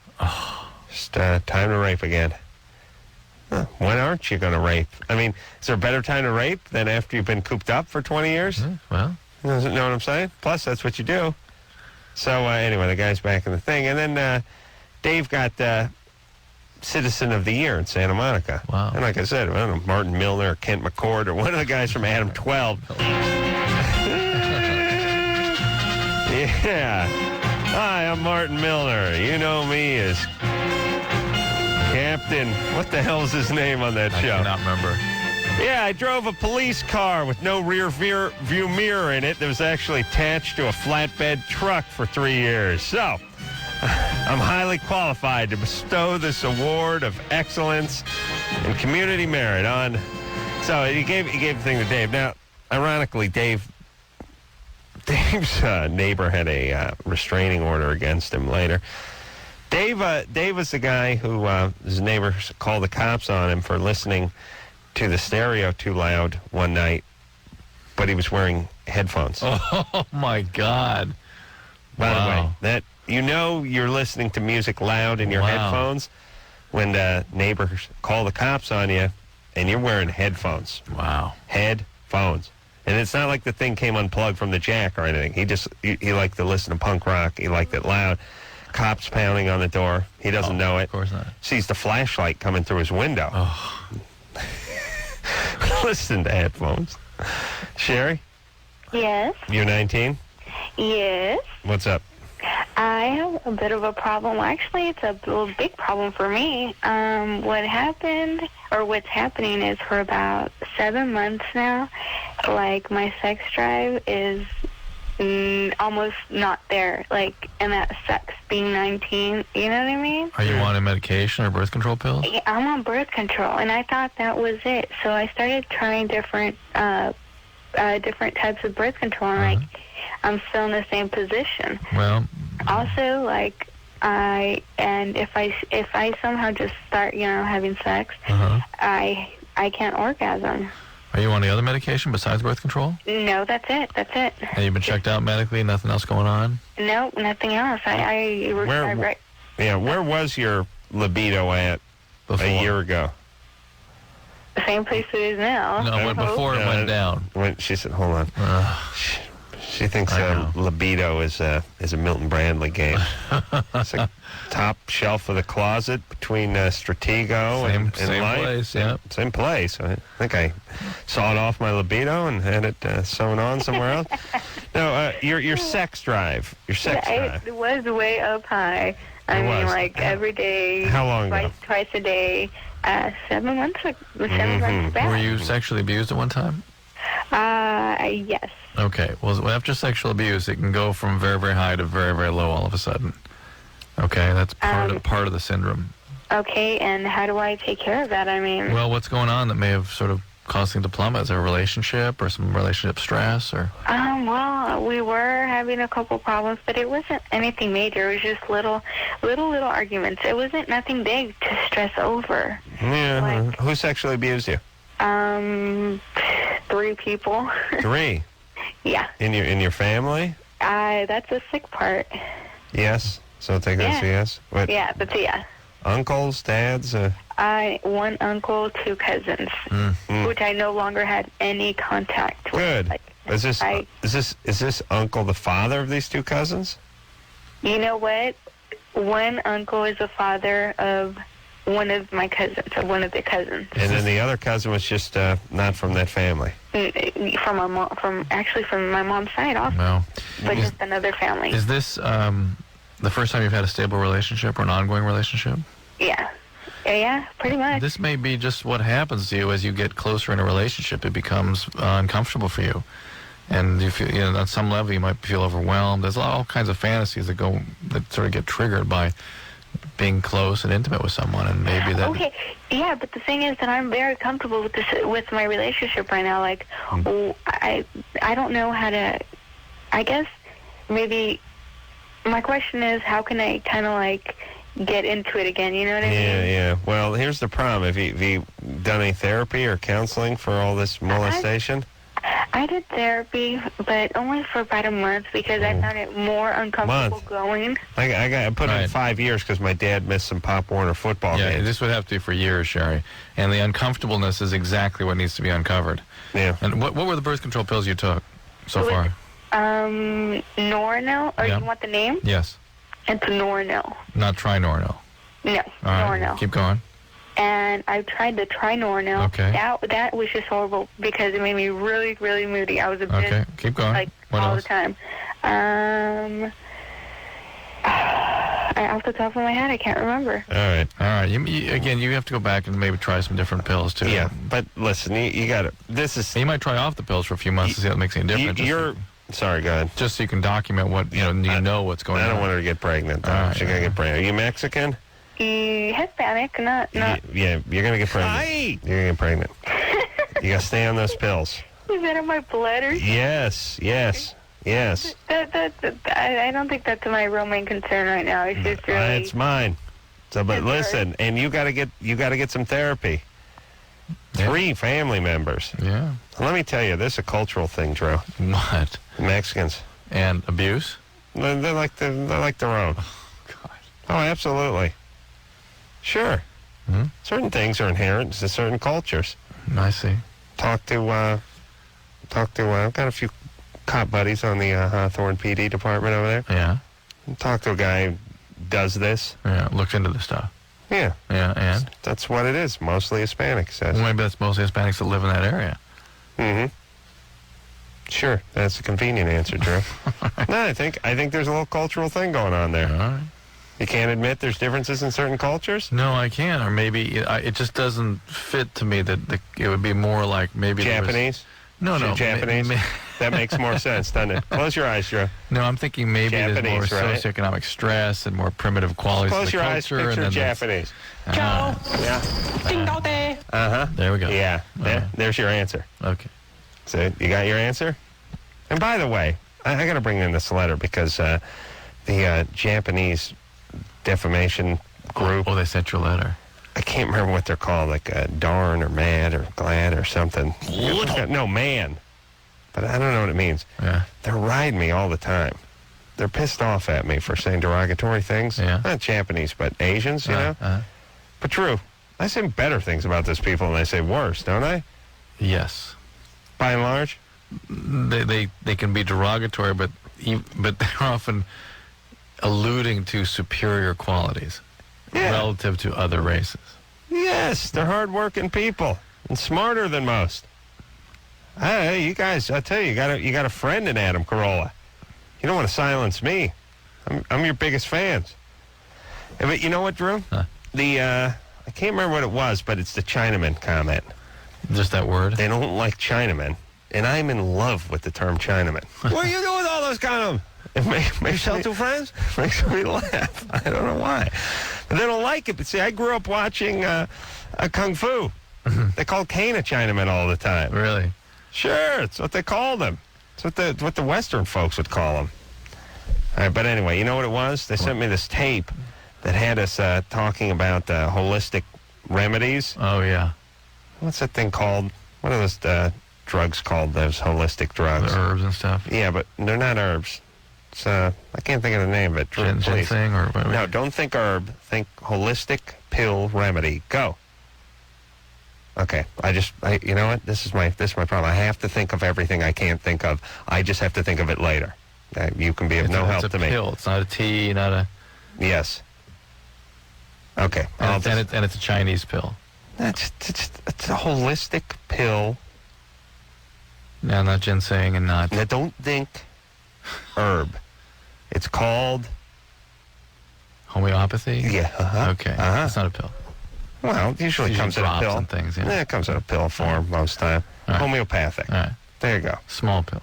S2: Just time to rape again. When aren't you going to rape? I mean, is there a better time to rape than after you've been cooped up for 20 years?
S3: Well.
S2: You know what I'm saying? Plus, that's what you do. So anyway, the guy's back in the thing. And then Dave got Citizen of the Year in Santa Monica.
S3: Wow.
S2: And like I said, I don't know, Martin Milner or Kent McCord or one of the guys from Adam 12. Yeah. Hi, I'm Martin Milner. You know me as Captain. What the hell's his name on that show?
S3: I cannot remember.
S2: Yeah, I drove a police car with no rear view mirror in it that was actually attached to a flatbed truck for 3 years. So, I'm highly qualified to bestow this award of excellence and community merit on. So he gave the thing to Dave. Now, ironically, Dave's neighbor had a restraining order against him later. Dave was the guy who his neighbor called the cops on him for listening to the stereo too loud one night, but he was wearing headphones.
S3: Oh my God!
S2: By the way, that you're listening to music loud in your headphones when the neighbors call the cops on you, and you're wearing headphones.
S3: Wow,
S2: headphones, and it's not like the thing came unplugged from the jack or anything. He liked to listen to punk rock. He liked it loud. Cops pounding on the door. He doesn't know it.
S3: Of course not.
S2: Sees the flashlight coming through his window.
S3: Oh.
S2: Listen to headphones. Sherry?
S10: Yes.
S2: You're 19?
S10: Yes.
S2: What's up?
S10: I have a bit of a problem. Actually, it's a little big problem for me. What happened, or what's happening is for about 7 months now, like my sex drive is almost not there. Like, and that sucks being 19. You know what I mean?
S3: Are you on a medication or birth control pills?
S10: Yeah, I'm on birth control, and I thought that was it. So I started trying different types of birth control, and like I'm still in the same position.
S3: Well,
S10: also, like if I somehow just start, having sex, I can't orgasm.
S3: Are you on the other medication besides birth control?
S10: No, that's it.
S3: Have you been checked out medically? Nothing else going on?
S10: No, nothing else.
S2: Where was your libido at a year ago?
S10: The same place it is now.
S3: No, before it went down.
S2: She said, hold on. She thinks libido is a Milton Bradley game. It's like top shelf of the closet between Stratego and
S3: same
S2: Life.
S3: Place, yeah.
S2: Same place. I think I sawed off my libido and had it sewn on somewhere else. No, your sex drive. Your sex drive.
S10: It was way up high. I
S2: It
S10: mean,
S2: was.
S10: like every day.
S2: How long ago?
S10: Twice a day. 7 months. 7 months back.
S3: Were you sexually abused at one time?
S10: Yes.
S3: Okay. Well, after sexual abuse, it can go from very, very high to very, very low all of a sudden. Okay, that's part of the syndrome.
S10: Okay, and how do I take care of that? I mean.
S3: Well, what's going on that may have sort of caused things to plummet? Is there a relationship or some relationship stress or?
S10: Well, we were having a couple problems, but it wasn't anything major. It was just little arguments. It wasn't nothing big to stress over.
S2: Yeah. Who sexually abused you?
S10: 3 people.
S2: 3.
S10: Yeah.
S2: In your family?
S10: That's the sick part.
S2: Yes. So take that as a yes. What?
S10: Yeah, that's a yes.
S2: Uncles, dads?
S10: 1 uncle, 2 cousins, which I no longer had any contact with.
S2: Good.
S10: Like,
S2: Is this uncle the father of these 2 cousins?
S10: You know what? 1 uncle is the father of one of my cousins, or one of the cousins.
S2: And then the other cousin was just not from that family.
S10: From my mom, from my mom's side also.
S3: No.
S10: But just another family.
S3: Is this the first time you've had a stable relationship or an ongoing relationship?
S10: Yeah. Yeah, pretty much.
S3: This may be just what happens to you as you get closer in a relationship. It becomes uncomfortable for you. And you feel, on some level you might feel overwhelmed. There's all kinds of fantasies that sort of get triggered by being close and intimate with someone, and maybe that.
S10: Okay, yeah, but the thing is that I'm very comfortable with my relationship right now. Like, I don't know how to. I guess maybe my question is, how can I kind of like get into it again? You know what I mean?
S2: Yeah. Well, here's the problem. Have you done any therapy or counseling for all this molestation?
S10: I did therapy, but only for about a month because I found it more uncomfortable going.
S2: I put in 5 years because my dad missed some Pop Warner football games.
S3: Yeah, this would have to be for years, Sherry. And the uncomfortableness is exactly what needs to be uncovered.
S2: Yeah.
S3: And what were the birth control pills you took so far?
S10: Nornil, or you want the name?
S3: Yes.
S10: It's Nornil.
S3: Not Trinornil.
S10: No,
S3: All right,
S10: Nornil.
S3: keep going.
S10: And I tried the Trinornil.
S3: Okay.
S10: That was just horrible because it made me really, really moody. I was a bit,
S3: Okay, keep going.
S10: like,
S3: What
S10: all
S3: else?
S10: the time. Off the top of my head, I can't remember.
S2: All right.
S3: Again, you have to go back and maybe try some different pills, too.
S2: Yeah, but listen, you got to. This is.
S3: You might try off the pills for a few months to see if it makes any difference.
S2: Sorry, go ahead.
S3: Just so you can document what, you know what's going on.
S2: I don't want her to get pregnant, though. She's going to get pregnant. Are you Mexican?
S10: Hispanic, not.
S2: Yeah, you're going to get pregnant. You're going to get pregnant. You got to stay on those pills.
S10: Is that in my blood or something?
S2: Yes.
S10: I don't think that's my real main concern right now. It's just really.
S2: It's mine. So, but listen, and you got to get some therapy. 3 family members.
S3: Yeah.
S2: Let me tell you, this is a cultural thing, Drew.
S3: What?
S2: Mexicans.
S3: And abuse?
S2: They're like their own.
S3: Oh, God.
S2: Oh, absolutely. Sure.
S3: Mm-hmm.
S2: Certain things are inherent to certain cultures.
S3: I see.
S2: I've got a few cop buddies on the Hawthorne PD department over there.
S3: Yeah.
S2: Talk to a guy who does this.
S3: Yeah, looks into the stuff.
S2: Yeah.
S3: Yeah, and?
S2: That's what it is. Mostly Hispanic, says.
S3: Well, maybe that's mostly Hispanics that live in that area.
S2: Mm-hmm. Sure. That's a convenient answer, Drew. No, I think there's a little cultural thing going on there.
S3: All right.
S2: You can't admit there's differences in certain cultures?
S3: No, I can't. Or maybe it just doesn't fit to me that it would be more like maybe
S2: Japanese?
S3: No.
S2: Japanese? That makes more sense, doesn't it? Close your eyes, Drew.
S3: No, I'm thinking maybe
S2: Japanese,
S3: there's more
S2: right?
S3: socioeconomic stress and more primitive qualities
S2: Close
S3: of the
S2: your eyes,
S3: culture.
S2: picture
S3: and then
S2: Japanese.
S3: Yeah.
S2: Uh-huh.
S3: There we go.
S2: Yeah. There's your answer.
S3: Okay.
S2: So you got your answer? And by the way, I got to bring in this letter because the Japanese defamation group.
S3: Oh, they sent you a letter.
S2: I can't remember what they're called, like darn or mad or glad or something. No, man. But I don't know what it means.
S3: Yeah.
S2: They're riding me all the time. They're pissed off at me for saying derogatory things.
S3: Yeah.
S2: Not Japanese, but Asians, you know? But true. I say better things about those people than I say worse, don't I?
S3: Yes.
S2: By and large?
S3: They can be derogatory, but they're often alluding to superior qualities relative to other races.
S2: Yes, they're hard-working people and smarter than most. Hey, you guys, I tell you, you got a friend in Adam Carolla. You don't want to silence me. I'm your biggest fans. But you know what, Drew? I can't remember what it was, but it's the Chinaman comment.
S3: Just that word?
S2: They don't like Chinamen, and I'm in love with the term Chinaman. What are you doing with all those kind of... It makes me, two friends? Makes me laugh. I don't know why. But they don't like it. But see, I grew up watching Kung Fu. They call Kane a Chinaman all the time.
S3: Really?
S2: Sure, it's what they called him. It's what the Western folks would call him. All right, but anyway, you know what it was? They sent me this tape that had us talking about holistic remedies.
S3: Oh, yeah.
S2: What's that thing called? What are those drugs called, those holistic drugs?
S3: The herbs and stuff?
S2: Yeah, but they're not herbs. It's, I can't think of the name of it. Drew, please.
S3: Ginseng or whatever?
S2: No, don't think herb. Think holistic pill remedy. Go. Okay, you know what? This is my problem. I have to think of everything I can't think of. I just have to think of it later. You can be of no help to me.
S3: It's a pill. It's not a tea, not a...
S2: Yes. Okay.
S3: And it's a Chinese pill.
S2: It's a holistic pill.
S3: No, not ginseng and not...
S2: Now, don't think herb. It's called...
S3: Homeopathy?
S2: Yeah.
S3: Okay. It's not a pill.
S2: Well, it usually comes in a pill.
S3: And things, yeah.
S2: It comes in a pill form most time.
S3: Right.
S2: Homeopathic.
S3: All right.
S2: There you go.
S3: Small pills.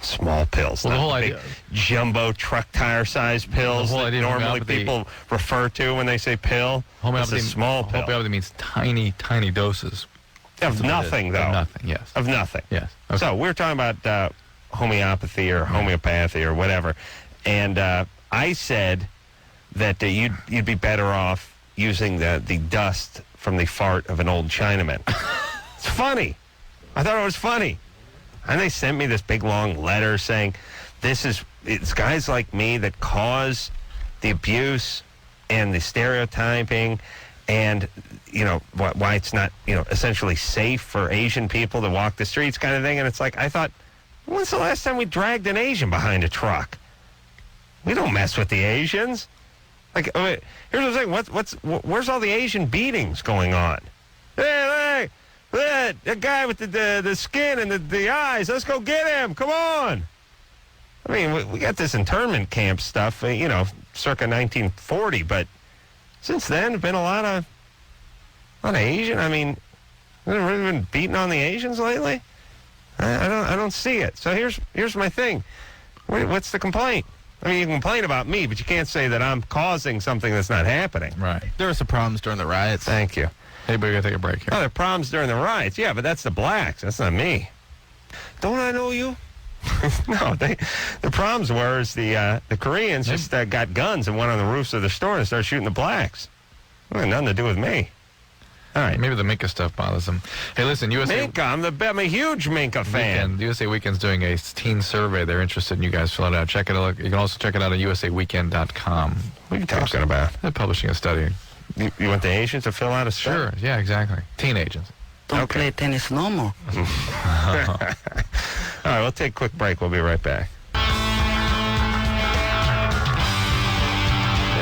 S2: Small pills.
S3: Well, the whole
S2: big
S3: idea...
S2: jumbo truck tire size pills that normally people refer to when they say pill.
S3: Homeopathy,
S2: it's a small pill.
S3: Homeopathy means tiny, tiny doses.
S2: Of nothing, though.
S3: Of nothing, yes.
S2: Of nothing.
S3: Yes. Okay.
S2: So we're talking about homeopathy or homeopathy or whatever. And I said that you'd be better off using the dust from the fart of an old Chinaman. It's funny. I thought it was funny. And they sent me this big long letter saying it's guys like me that cause the abuse and the stereotyping and, why it's not, essentially safe for Asian people to walk the streets kind of thing. And it's like, I thought, when's the last time we dragged an Asian behind a truck? We don't mess with the Asians. Like, here's the thing. Where's all the Asian beatings going on? Hey, the guy with the skin and the eyes, let's go get him. Come on. I mean, we got this internment camp stuff, circa 1940, but since then, there's been a lot of Asian. I mean, have really been beating on the Asians lately? I don't see it. So here's my thing. What's the complaint? I mean, you can complain about me, but you can't say that I'm causing something that's not happening.
S3: Right.
S9: There were some problems during the riots.
S2: Thank you.
S3: Hey, but we got to take a break here.
S2: Oh, there are problems during the riots. Yeah, but that's the blacks. That's not me. Don't I know you? No, the problems were the Koreans just got guns and went on the roofs of the store and started shooting the blacks. It had nothing to do with me. All right.
S3: Maybe the Minka stuff bothers them. Hey, listen, USA...
S2: Minka, I'm a huge Minka fan.
S3: USA Weekend's doing a teen survey. They're interested in you guys fill it out. Check it out. You can also check it out at usaweekend.com.
S2: What are you talking about?
S3: They're publishing a study.
S2: You want the Asians to fill out a study?
S3: Sure, yeah, exactly. Teen Asians.
S12: Don't play tennis no more.
S2: All right, we'll take a quick break. We'll be right back.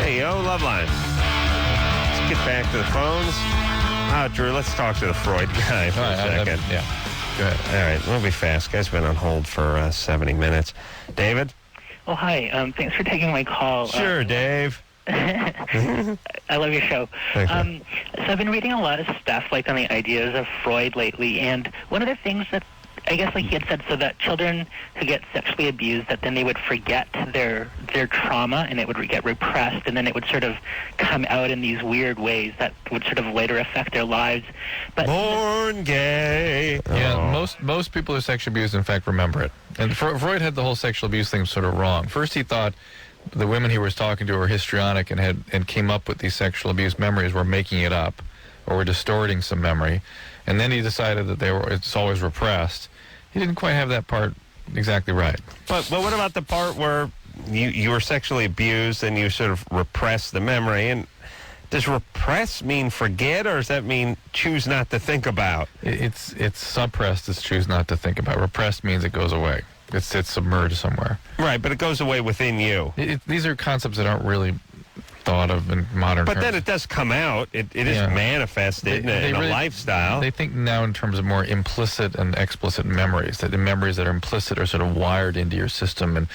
S2: Hey, yo, Loveline. Let's get back to the phones. Drew, let's talk to the Freud guy for a second.
S3: Yeah, go ahead.
S2: All right, we'll be fast. Guy's been on hold for 70 minutes. David?
S15: Oh, hi. Thanks for taking my call.
S2: Sure, Dave.
S15: I love your show.
S2: Thank you.
S15: So I've been reading a lot of stuff like on the ideas of Freud lately, and one of the things that I guess like he had said, so that children who get sexually abused, that then they would forget their trauma and it would get repressed, and then it would sort of come out in these weird ways that would sort of later affect their lives. But
S2: born gay.
S3: Yeah, most people who are sexually abused, in fact, remember it. And Freud had the whole sexual abuse thing sort of wrong. First, he thought the women he was talking to were histrionic and came up with these sexual abuse memories, were making it up or were distorting some memory. And then he decided that it's always repressed. He didn't quite have that part exactly right.
S2: But what about the part where you were sexually abused and you sort of repress the memory? And does repress mean forget, or does that mean choose not to think about?
S3: It's suppressed is choose not to think about. Repressed means it goes away. It's submerged somewhere.
S2: Right, but it goes away within you.
S3: These are concepts that aren't really thought of in modern
S2: But
S3: terms.
S2: then it does come out. It is
S3: Yeah.
S2: manifested in a
S3: really-
S2: lifestyle.
S3: They think now in terms of more implicit and explicit memories, that the memories that are implicit are sort of wired into your system and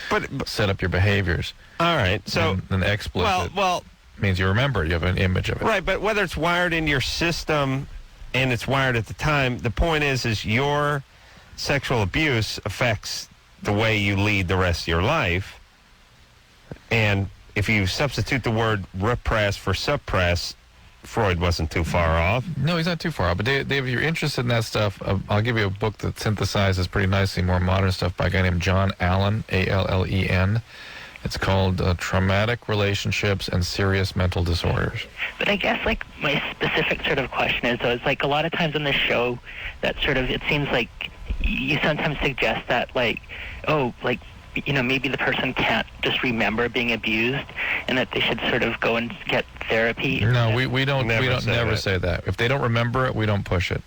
S3: set up your behaviors.
S2: All right, so...
S3: And explicit
S2: well,
S3: means you remember, you have an image of it.
S2: right, but whether it's wired into your system and it's wired at the time, the point is your sexual abuse affects the way you lead the rest of your life. And if you substitute the word repress for suppress, Freud wasn't too far off.
S3: No, he's not too far off. But Dave, if you're interested in that stuff, I'll give you a book that synthesizes pretty nicely more modern stuff by a guy named John Allen, A-L-L-E-N. It's called Traumatic Relationships and Serious Mental Disorders.
S15: But I guess, like, my specific sort of question is, though, is like a lot of times on this show that sort of, it seems like you sometimes suggest that, like, oh, like, you know, maybe the person can't just remember being abused and that they should sort of go and get therapy.
S3: No, we don't never say that. If they don't remember it, we don't push it.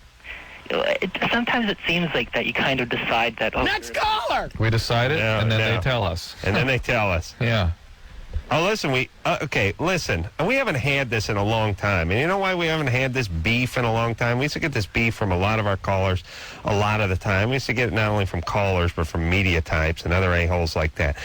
S15: Sometimes it seems like that you kind of decide that, oh,
S2: Next caller!
S3: We decide it, and then they tell us.
S2: And then they tell us.
S3: Yeah.
S2: Oh, listen, listen. We haven't had this in a long time. And you know why we haven't had this beef in a long time? We used to get this beef from a lot of our callers a lot of the time. We used to get it not only from callers, but from media types and other a-holes like that.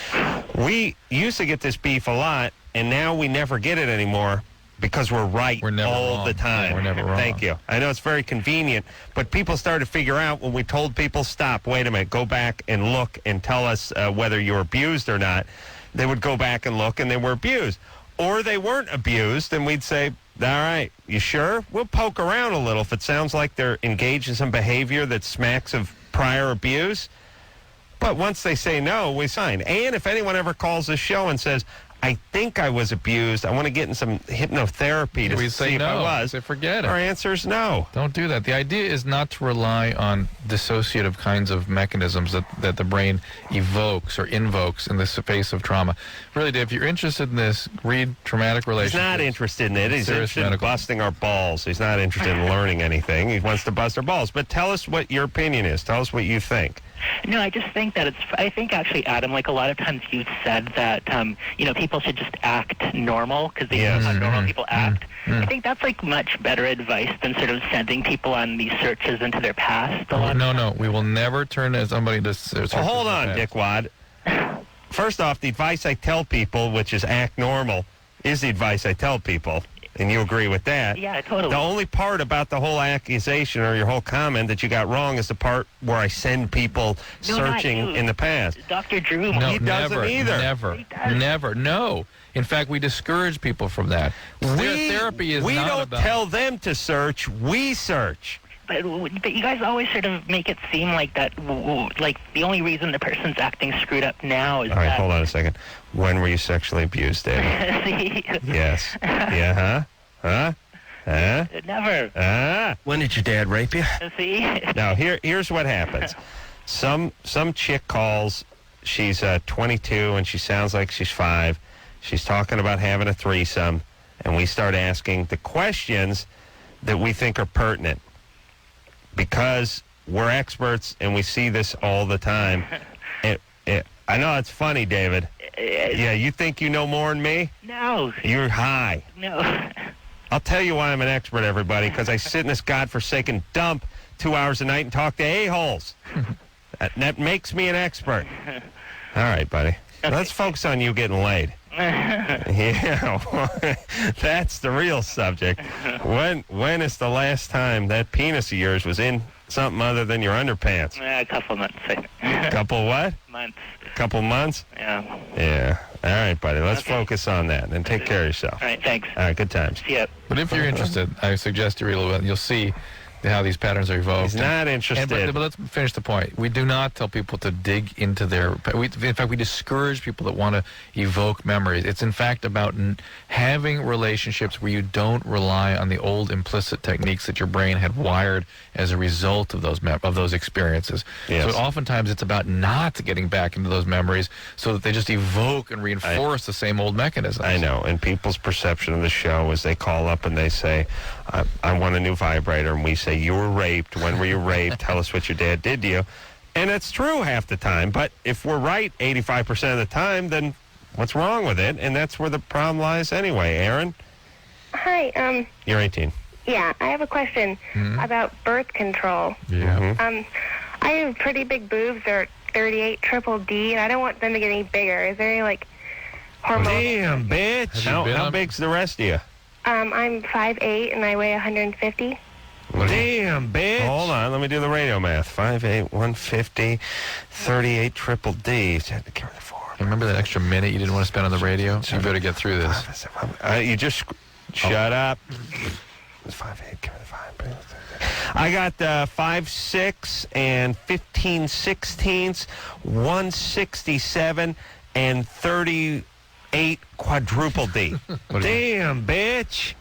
S2: We used to get this beef a lot, and now we never get it anymore because we're right all the time.
S3: We're never wrong.
S2: Thank you. I know it's very convenient, but people started to figure out when we told people, stop, wait a minute, go back and look and tell us whether you're abused or not. They would go back and look, and they were abused. Or they weren't abused, and we'd say, all right, you sure? We'll poke around a little if it sounds like they're engaged in some behavior that smacks of prior abuse. But once they say no, we sign. And if anyone ever calls this show and says, I think I was abused, I want to get in some hypnotherapy to see if I was,
S3: say forget it.
S2: Our answer is no.
S3: Don't do that. The idea is not to rely on dissociative kinds of mechanisms that the brain evokes or invokes in the face of trauma. Really, Dave, if you're interested in this, read Traumatic Relationships.
S2: He's not interested in it. He's
S3: Serious
S2: interested in busting our balls. He's not interested in learning anything. He wants to bust our balls. But tell us what your opinion is. Tell us what you think.
S15: No, I just think that I think actually, Adam, like a lot of times you've said that, people should just act normal because they know how normal people act. I think that's like much better advice than sort of sending people on these searches into their past.
S3: No, we will never turn somebody to search.
S2: Well, hold on, dickwad. First off, the advice I tell people, which is act normal, is the advice I tell people. And you agree with that?
S15: Yeah, totally.
S2: The only part about the whole accusation or your whole comment that you got wrong is the part where I send people searching in the past.
S15: Dr. Drew.
S3: No,
S2: he doesn't either.
S3: Never. No. In fact, we discourage people from that. Therapy is
S2: we
S3: not
S2: don't
S3: about...
S2: tell them to search. We search.
S15: But you guys always sort of make it seem like that, like the only reason the person's acting screwed up now is
S2: All right,
S15: that...
S2: hold on a second. When were you sexually abused, David?
S15: See?
S2: Yes. Yeah, huh?
S15: Never.
S12: When did your dad rape you?
S15: See?
S2: Now, here's what happens. Some chick calls. She's 22, and she sounds like she's 5. She's talking about having a threesome, and we start asking the questions that we think are pertinent. Because we're experts and we see this all the time. I know it's funny, David. Yeah, you think you know more than me?
S15: No.
S2: You're high.
S15: No.
S2: I'll tell you why I'm an expert, everybody, because I sit in this godforsaken dump 2 hours a night and talk to a-holes. That makes me an expert. All right, buddy. Let's focus on you getting laid. Yeah, that's the real subject. When is the last time that penis of yours was in something other than your underpants?
S15: A couple months.
S2: Couple what?
S15: Months.
S2: Couple months?
S15: Yeah.
S2: Yeah. All right, buddy. Let's focus on that and take care of yourself.
S15: All right, thanks.
S2: All right, good times.
S15: See ya.
S3: But if you're interested, I suggest you read a little bit. You'll see how these patterns are evoked.
S2: He's not interested.
S3: But let's finish the point. We do not tell people to dig into their... in fact, we discourage people that want to evoke memories. It's, in fact, about having relationships where you don't rely on the old implicit techniques that your brain had wired as a result of those experiences.
S2: Yes.
S3: So oftentimes it's about not getting back into those memories so that they just evoke and reinforce the same old mechanisms.
S2: I know. And people's perception of the show is they call up and they say, I want a new vibrator. And we say, you were raped. When were you raped? Tell us what your dad did to you. And it's true half the time. But if we're right 85% of the time, then What's wrong with it? And that's where the problem lies anyway. Aaron?
S10: Hi,
S2: You're 18.
S10: yeah, I have a question about birth control.
S3: Yeah.
S10: I have pretty big boobs. They're 38 triple D, and I don't want them to get any bigger. Is there any, like, hormone?
S2: Damn, bitch. How big's the rest of you?
S10: I'm 5'8", and I weigh 150.
S2: Damn, bitch. Hold on. Let me do the radio math. 5'8", 150, 38 triple D.
S3: Remember that extra minute you didn't want to spend on the radio? You better get through this.
S2: You just shut up. 5'8", carry the 5. I got 5'6" and 15 sixteenths, 167 and 38 quadruple D. Damn, bitch.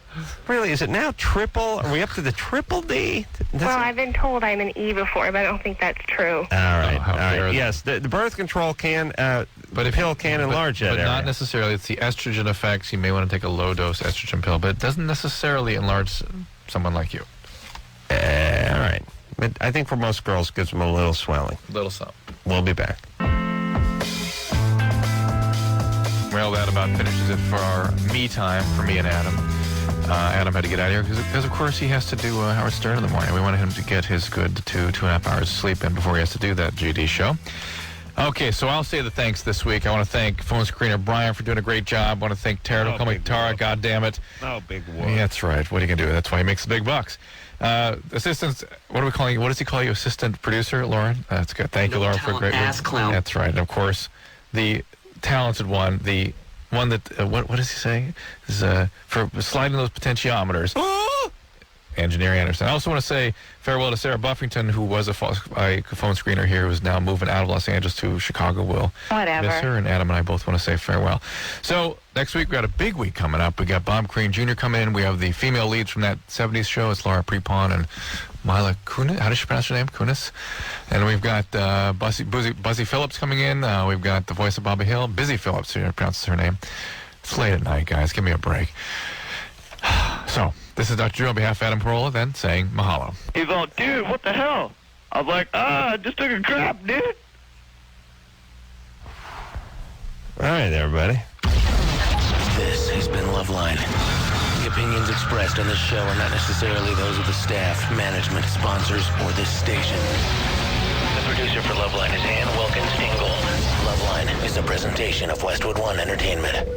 S2: Really, is it now triple? Are we up to the triple D?
S10: Well, I've been told I'm an E before, but I don't think that's true.
S2: All right. Yes, the birth control can, but the pill can enlarge that
S3: But
S2: area.
S3: not necessarily. It's the estrogen effects. You may want to take a low-dose estrogen pill, but it doesn't necessarily enlarge someone like you.
S2: All right. But I think for most girls, it gives them a little swelling.
S3: Little something.
S2: We'll be back.
S3: Well, that about finishes it for our me time, for me and Adam. Adam had to get out of here because, of course, he has to do Howard Stern in the morning. We wanted him to get his good 2.5 hours of sleep in before he has to do that GD show. Okay, so I'll say the thanks this week. I want to thank phone screener Brian for doing a great job. I want to thank Tara. Don't call me Tara, goddammit.
S2: Oh, big whoop.
S3: Yeah, that's right. What are you going to do? That's why he makes the big bucks. Assistants, what are we calling you? What does he call you? Assistant producer, Lauren? That's good. Thank you, Lauren, for a great
S16: ass clown.
S3: That's right. And, of course, the talented one, the one that, what does he say? Is for sliding those potentiometers. Engineer Anderson. I also want to say farewell to Sarah Buffington, who was a phone screener here, who is now moving out of Los Angeles to Chicago. We'll miss her, and Adam and I both want to say farewell. So next week, we got a big week coming up. We got Bob Crean Jr. coming in. We have the female leads from that 70s show. It's Laura Prepon and Mila Kunis. How does she pronounce her name? Kunis. And we've got Buzzy Phillips coming in. We've got the voice of Bobby Hill. Busy Phillips, who pronounces her name. It's late at night, guys. Give me a break. So, this is Dr. Drew on behalf of Adam Carolla, then saying mahalo.
S5: He's all, dude, what the hell? I was like, I just took a crap, dude.
S2: All right, everybody.
S1: This has been Loveline. The opinions expressed on this show are not necessarily those of the staff, management, sponsors, or this station. The producer for Loveline is Ann Wilkins Ingold. Loveline is a presentation of Westwood One Entertainment.